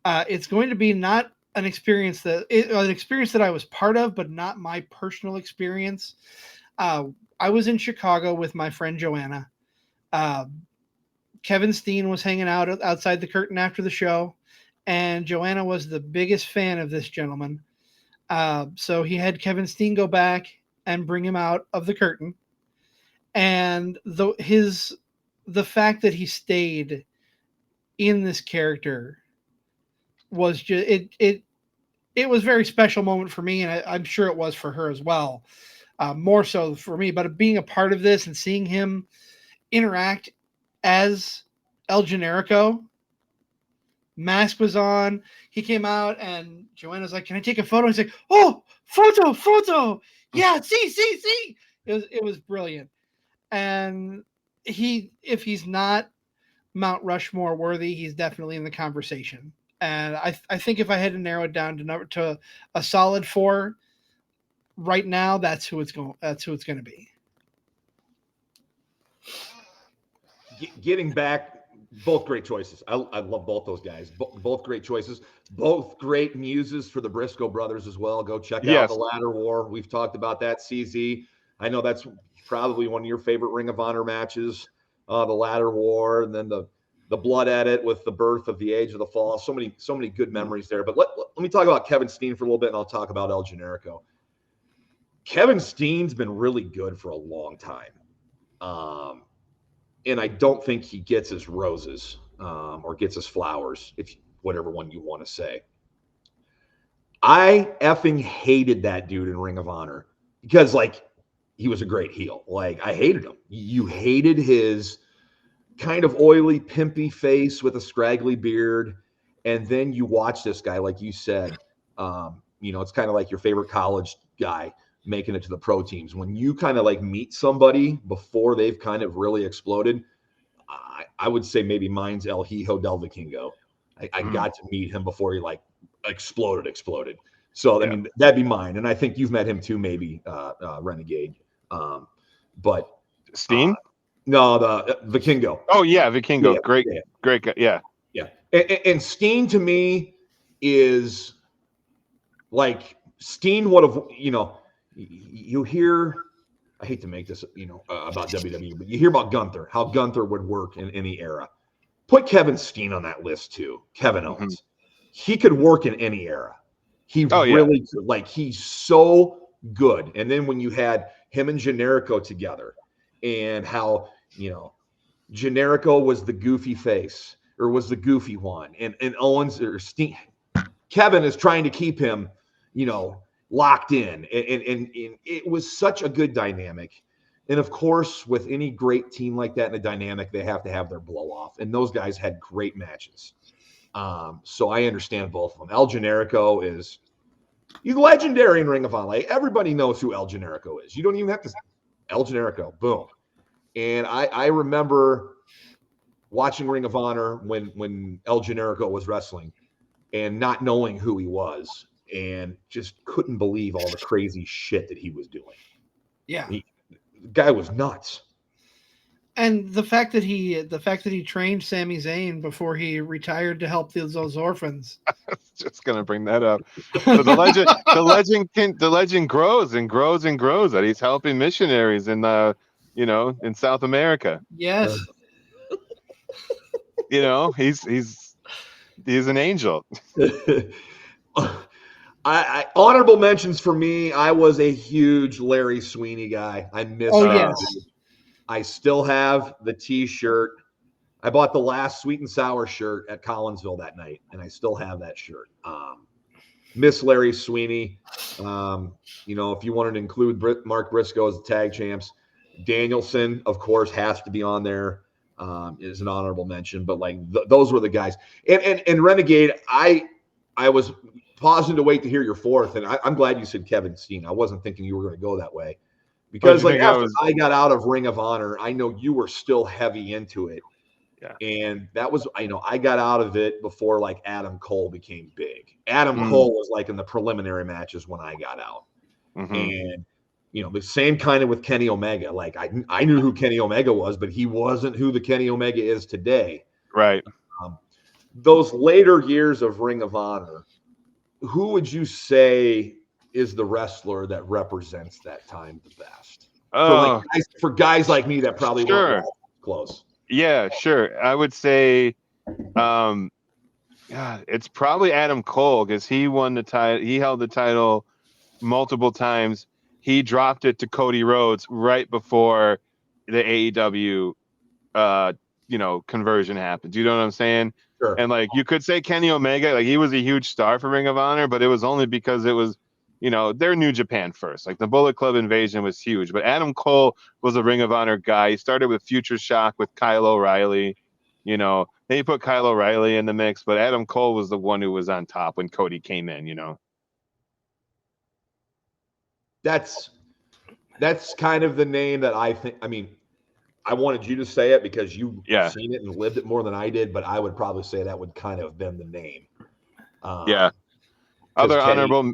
it's going to be not an experience an experience that I was part of, but not my personal experience. I was in Chicago with my friend Joanna. Kevin Steen was hanging out outside the curtain after the show, and Joanna was the biggest fan of this gentleman. So he had Kevin Steen go back and bring him out of the curtain. And the fact that he stayed in this character was just, it was a very special moment for me. And I'm sure it was for her as well. More so for me, but being a part of this and seeing him interact as El Generico, mask was on. He came out and Joanna's like, "Can I take a photo?" He's like, "Oh, photo. Yeah, see. It was brilliant. And if he's not Mount Rushmore worthy, he's definitely in the conversation. And I think if I had to narrow it down to a solid 4 right now, that's who it's going to be. Getting back, both great choices. I love both those guys. Both great choices. Both great muses for the Briscoe brothers as well. Go check out the Ladder War. We've talked about that. CZ. I know that's probably one of your favorite Ring of Honor matches. The Ladder War, and then the Blood Edit with the birth of the Age of the Fall. So many good memories there. But let me talk about Kevin Steen for a little bit, and I'll talk about El Generico. Kevin Steen's been really good for a long time. And I don't think he gets his roses or gets his flowers, if whatever one you want to say. I effing hated that dude in Ring of Honor because, like, he was a great heel. Like, I hated him. You hated his kind of oily, pimpy face with a scraggly beard. And then you watch this guy, like you said, it's kind of like your favorite college guy making it to the pro teams. When you kind of like meet somebody before they've kind of really exploded, I would say maybe mine's El Hijo del Vikingo. I got to meet him before he like exploded. So, I mean, that'd be mine. And I think you've met him too, maybe Renegade. But Steen? No, the Vikingo. Oh yeah, Vikingo. Yeah, great guy. Yeah. Yeah. And Steen to me is like Steen would have, you hear, I hate to make this, about WWE, but you hear about Gunther, how Gunther would work in any era. Put Kevin Steen on that list too. Kevin Owens. Mm-hmm. He could work in any era. He really could. Like, he's so good. And then when you had him and Generico together and how, Generico was the goofy face or was the goofy one. And Owens or Steen, Kevin is trying to keep him, locked in. And it was such a good dynamic. And of course, with any great team like that in a dynamic, they have to have their blow off. And those guys had great matches. So I understand both of them. El Generico is He's legendary in Ring of Honor. Like, everybody knows who El Generico is. You don't even have to. El Generico, boom. And I remember watching Ring of Honor when El Generico was wrestling and not knowing who he was and just couldn't believe all the crazy shit that he was doing. Yeah. The guy was nuts. And the fact that he trained Sami Zayn before he retired to help those orphans. Just gonna bring that up. So the legend grows and grows and grows. That he's helping missionaries in in South America. Yes. He's an angel. I honorable mentions for me. I was a huge Larry Sweeney guy. I miss him. Yes. I still have the T-shirt. I bought the last Sweet and Sour shirt at Collinsville that night, and I still have that shirt. Miss Larry Sweeney. If you wanted to include Mark Briscoe as the tag champs, Danielson, of course, has to be on there. Is an honorable mention, but those were the guys. And Renegade, I was pausing to wait to hear your fourth, and I'm glad you said Kevin Steen. I wasn't thinking you were going to go that way. Because after I got out of Ring of Honor, I know you were still heavy into it. Yeah. And that was, I got out of it before Adam Cole became big. Adam Cole was in the preliminary matches when I got out. Mm-hmm. And, the same kind of with Kenny Omega. I knew who Kenny Omega was, but he wasn't who the Kenny Omega is today. Right. Those later years of Ring of Honor, who would you say is the wrestler that represents that time the best? For guys like me that probably weren't close. Yeah, sure. I would say it's probably Adam Cole, because he won the title. He held the title multiple times. He dropped it to Cody Rhodes right before the AEW conversion happened. Do you know what I'm saying? Sure. And you could say Kenny Omega, he was a huge star for Ring of Honor, but it was only because it was they're New Japan first. The Bullet Club invasion was huge, but Adam Cole was a Ring of Honor guy. He started with Future Shock with Kyle O'Reilly. Then he put Kyle O'Reilly in the mix, but Adam Cole was the one who was on top when Cody came in. That's kind of the name that I think. I mean, I wanted you to say it because you've seen it and lived it more than I did, but I would probably say that would kind of have been the name. Other honorable.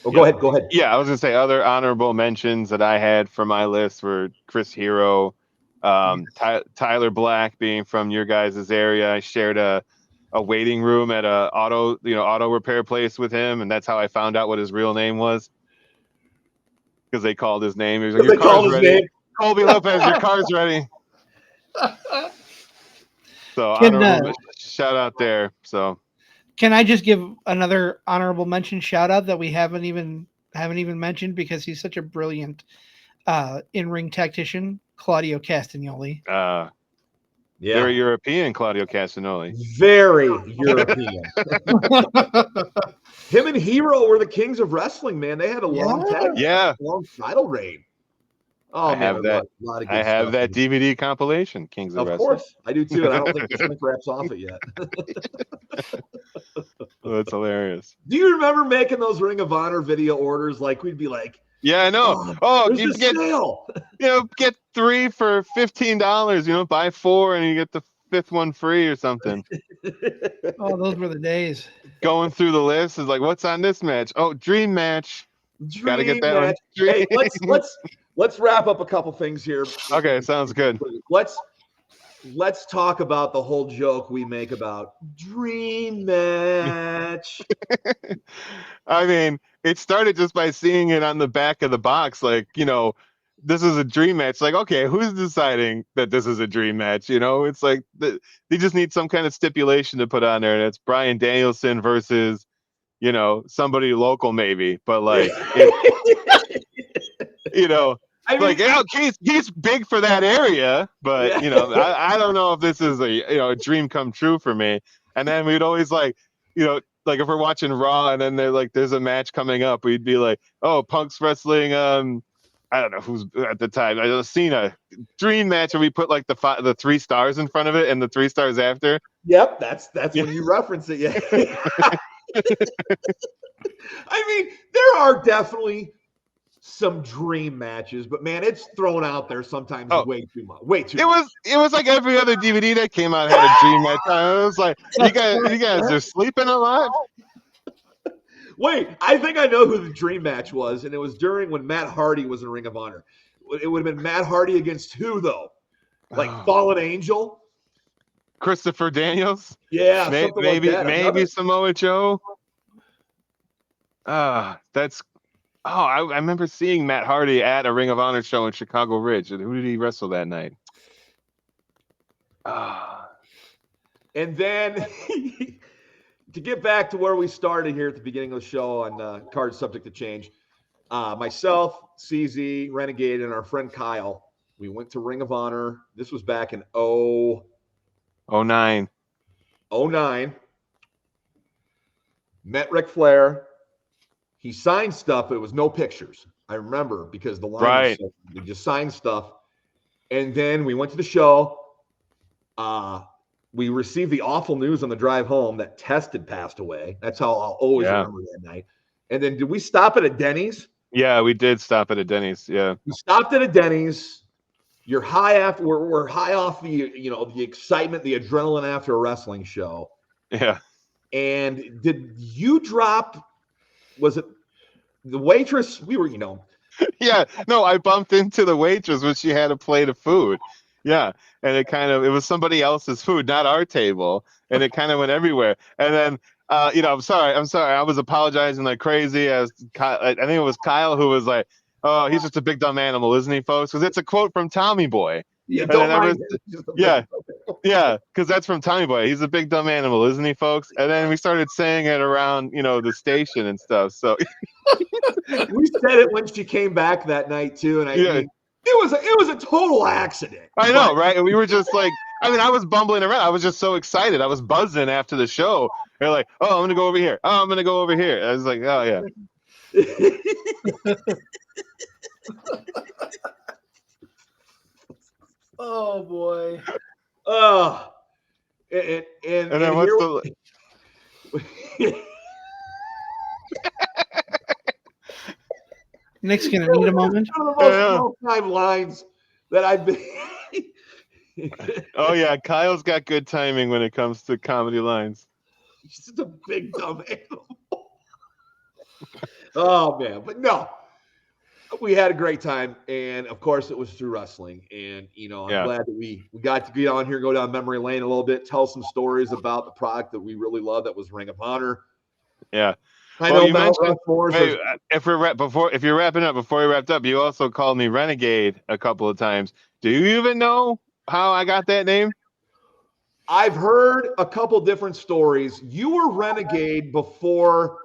Oh, go ahead. Yeah, I was gonna say other honorable mentions that I had for my list were Chris Hero, Tyler Black, being from your guys' area. I shared a waiting room at a auto repair place with him, and that's how I found out what his real name was. Because they called his name. He was like, "Your car's ready." Colby Lopez, your car's ready. So shout out there. So. Can I just give another honorable mention shout out that we haven't even mentioned because he's such a brilliant in-ring tactician, Claudio Castagnoli. Very European, Claudio Castagnoli. Very European. Him and Hero were the kings of wrestling, man. They had a long title reign. Oh, I have that DVD compilation, Kings of Wrestling. Of course, I do too. And I don't think the Shrink Rap's off it yet. That's hilarious. Do you remember making those Ring of Honor video orders? We'd be like, "Yeah, I know. You get sale. Get 3 for $15. Buy 4 and you get the 5th one free or something." Oh, those were the days. Going through the list is what's on this match? Oh, Dream Match. Gotta get that one. Hey, let's wrap up a couple things here. Okay, sounds good. Let's talk about the whole joke we make about Dream Match. I mean, it started just by seeing it on the back of the box, this is a dream match. Okay, who's deciding that this is a dream match? It's they just need some kind of stipulation to put on there, and it's Bryan Danielson versus, somebody local maybe, but he's big for that area, but I don't know if this is a dream come true for me. And then we'd always if we're watching Raw and then there's a match coming up, we'd be like, oh, Punk's wrestling. I don't know who's at the time. I seen a dream match and we put the 3 stars in front of it and the 3 stars after. Yep, that's when you reference it. Yeah. I mean, there are definitely some dream matches, but man, it's thrown out there sometimes way too much. Way too much. It was like every other DVD that came out had a dream match. I was like, you guys are sleeping a lot. Wait, I think I know who the dream match was, and it was during when Matt Hardy was in Ring of Honor. It would have been Matt Hardy against who, though? Like Fallen Angel? Christopher Daniels? Yeah, maybe like that. Samoa Joe. I remember seeing Matt Hardy at a Ring of Honor show in Chicago Ridge. And who did he wrestle that night? And then to get back to where we started here at the beginning of the show on Card Subject to Change, myself, CZ, Renegade, and our friend Kyle, we went to Ring of Honor. This was back in 09. Met Ric Flair. He signed stuff. It was no pictures. I remember because the line was he just signed stuff. And then we went to the show. We received the awful news on the drive home that Test had passed away. That's how I'll always remember that night. And then did we stop at a Denny's? Yeah, we did stop at a Denny's. Yeah. We stopped at a Denny's. You're high after we're high off the excitement, the adrenaline after a wrestling show. Yeah. And did you drop? Was it the waitress? We were, Yeah. No, I bumped into the waitress when she had a plate of food. Yeah. And it was somebody else's food, not our table. And it kind of went everywhere. And then, I'm sorry. I was apologizing like crazy as I think it was Kyle who was like, oh, he's just a big dumb animal, isn't he, folks? Because it's a quote from Tommy Boy. Yeah, because that's from Tommy Boy. He's a big dumb animal, isn't he, folks? And then we started saying it around, the station and stuff. So we said it when she came back that night too, and it was a total accident. I know, right? And we were just like, I was bumbling around. I was just so excited. I was buzzing after the show. They're like, oh, I'm gonna go over here. Oh, I'm gonna go over here. I was like, oh yeah. Oh boy. Oh, and then what's the Nick's gonna need a moment. One of the most all-time lines that I've been. Oh yeah, Kyle's got good timing when it comes to comedy lines. He's just a big dumb animal. Oh man, but no. We had a great time, and of course, it was through wrestling. And I'm glad that we got to get on here, go down memory lane a little bit, tell some stories about the product that we really love. That was Ring of Honor. Yeah, I know. You mentioned if you're wrapping up, before you wrapped up, you also called me Renegade a couple of times. Do you even know how I got that name? I've heard a couple different stories. You were Renegade before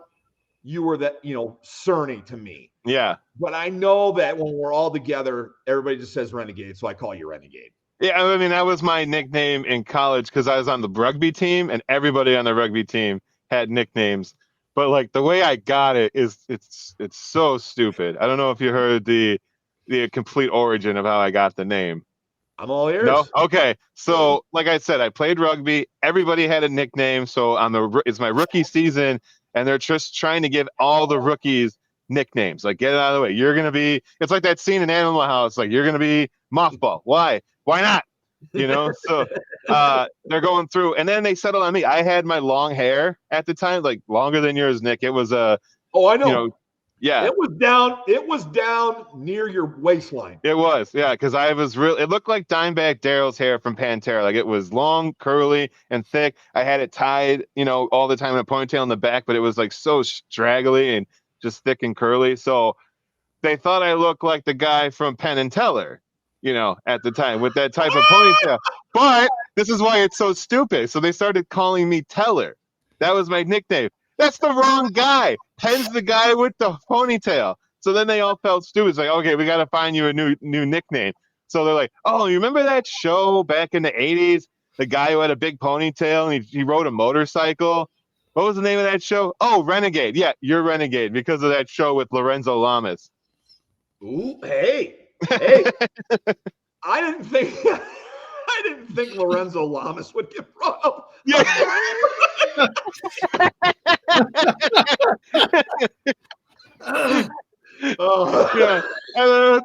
you were that, Cerney to me. Yeah. But I know that when we're all together, everybody just says Renegade, so I call you Renegade. Yeah, I mean, that was my nickname in college because I was on the rugby team, and everybody on the rugby team had nicknames. But like the way I got it it's so stupid. I don't know if you heard the complete origin of how I got the name. I'm all ears. No? Okay. So like I said, I played rugby. Everybody had a nickname. So it's my rookie season, and they're just trying to give all the rookies nicknames. Like, get it out of the way. It's like that scene in Animal House. Like, you're going to be Mothball. Why not? So they're going through, and then they settled on me. I had my long hair at the time, like longer than yours, Nick. It was I know. Yeah. It was down near your waistline. It was, yeah, because it looked like Dimebag Darrell's hair from Pantera. Like, it was long, curly, and thick. I had it tied, all the time in a ponytail in the back, but it was like so straggly and just thick and curly. So they thought I looked like the guy from Penn and Teller, at the time with that type of ponytail. But this is why it's so stupid. So they started calling me Teller. That was my nickname. That's the wrong guy. Penn's the guy with the ponytail. So then they all felt stupid. It's like, okay, we got to find you a new nickname. So they're like, oh, you remember that show back in the 80s? The guy who had a big ponytail and he rode a motorcycle? What was the name of that show? Oh, Renegade. Yeah, you're Renegade because of that show with Lorenzo Lamas. Ooh, hey. I didn't think Lorenzo Lamas would get brought up. Yeah.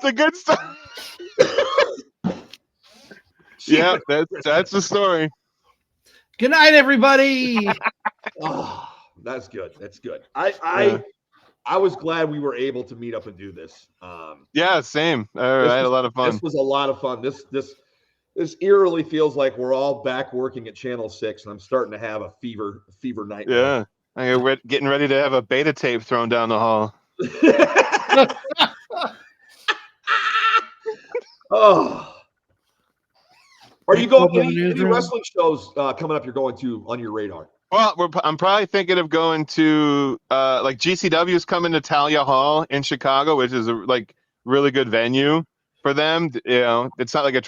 the good stuff. Yeah, that's the story. Good night, everybody. Oh, that's good. That's good. I was glad we were able to meet up and do this. Yeah, same. I had a lot of fun. This was a lot of fun. This eerily feels like we're all back working at Channel 6, and I'm starting to have a fever night. Yeah, we're getting ready to have a beta tape thrown down the hall. Oh. Are you going to any newsroom. wrestling shows coming up you're going to on your radar? Well, I'm probably thinking of going to like GCW's coming to Talia Hall in Chicago, which is a really good venue for them. You know, it's not like a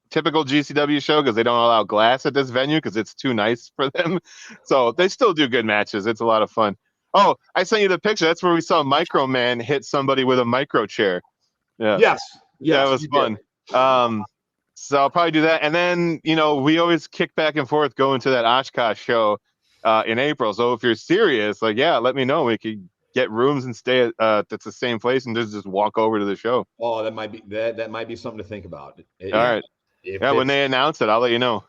typical GCW show because they don't allow glass at this venue because it's too nice for them. So they still do good matches. It's a lot of fun. Oh, I sent you the picture. That's where we saw Micro Man hit somebody with a micro chair. Yeah. Yes. Yeah, it was fun. So I'll probably do that. And then, we always kick back and forth going to that Oshkosh show in April. So if you're serious, let me know. We could get rooms and stay at the same place and just walk over to the show. Oh, that might be something to think about. All right. When they announce it, I'll let you know.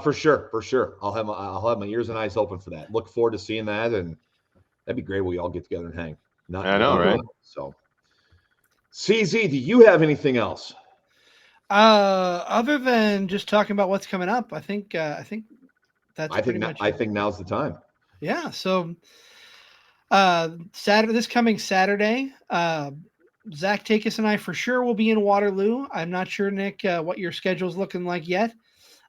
For sure. I'll have my ears and eyes open for that. Look forward to seeing that, and that'd be great. We all get together and hang. I know, right? So, CZ, do you have anything else? Other than just talking about what's coming up, I think that's pretty much it. I think now's the time. Yeah. So, this coming Saturday, Zach Takis and I for sure will be in Waterloo. I'm not sure, Nick, what your schedule's looking like yet.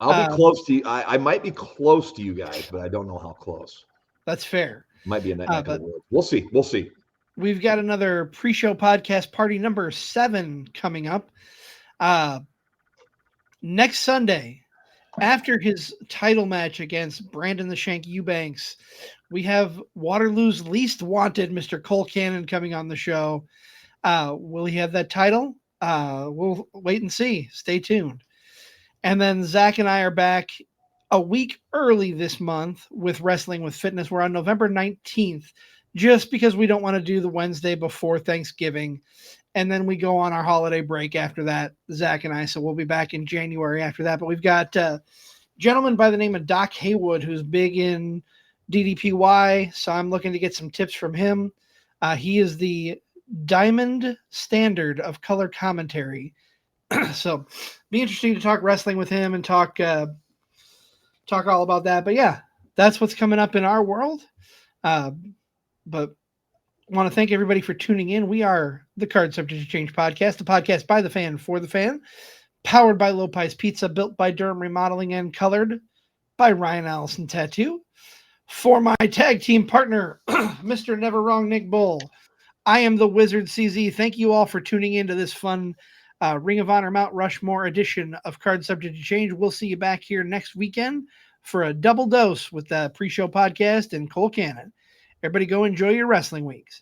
I'll be close to you. I might be close to you guys, but I don't know how close. That's fair. Might be in that neck of the woods. We'll see. We've got another pre-show podcast party number 7 coming up. Next Sunday, after his title match against Brandon the Shank Eubanks, we have Waterloo's least wanted, Mr. Cole Cannon, coming on the show. Will he have that title? We'll wait and see. Stay tuned. And then Zach and I are back a week early this month with Wrestling with Fitness. We're on November 19th, just because we don't want to do the Wednesday before Thanksgiving. And then we go on our holiday break after that, Zach and I. So we'll be back in January after that. But we've got a gentleman by the name of Doc Haywood, who's big in DDPY. So I'm looking to get some tips from him. He is the diamond standard of color commentary. So be interesting to talk wrestling with him and talk all about that. But yeah, that's what's coming up in our world. But want to thank everybody for tuning in. We are the Card Subject to Change podcast, the podcast by the fan for the fan, powered by Lopez Pizza, built by Durham Remodeling, and colored by Ryan Allison Tattoo. For my tag team partner, Mr. Never Wrong Nick Bull, I am the Wizard CZ. Thank you all for tuning into this fun Ring of Honor Mount Rushmore edition of Card Subject to Change. We'll see you back here next weekend for a double dose with the pre-show podcast and Cole Cannon. Everybody go enjoy your wrestling weeks.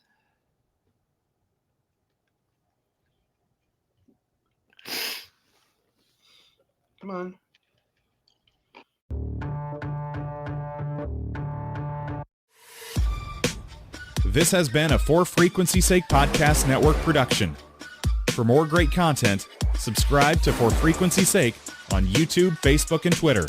Come on. This has been a For Frequency's Sake Podcast Network production. For more great content, subscribe to For Frequency's Sake on YouTube, Facebook, and Twitter.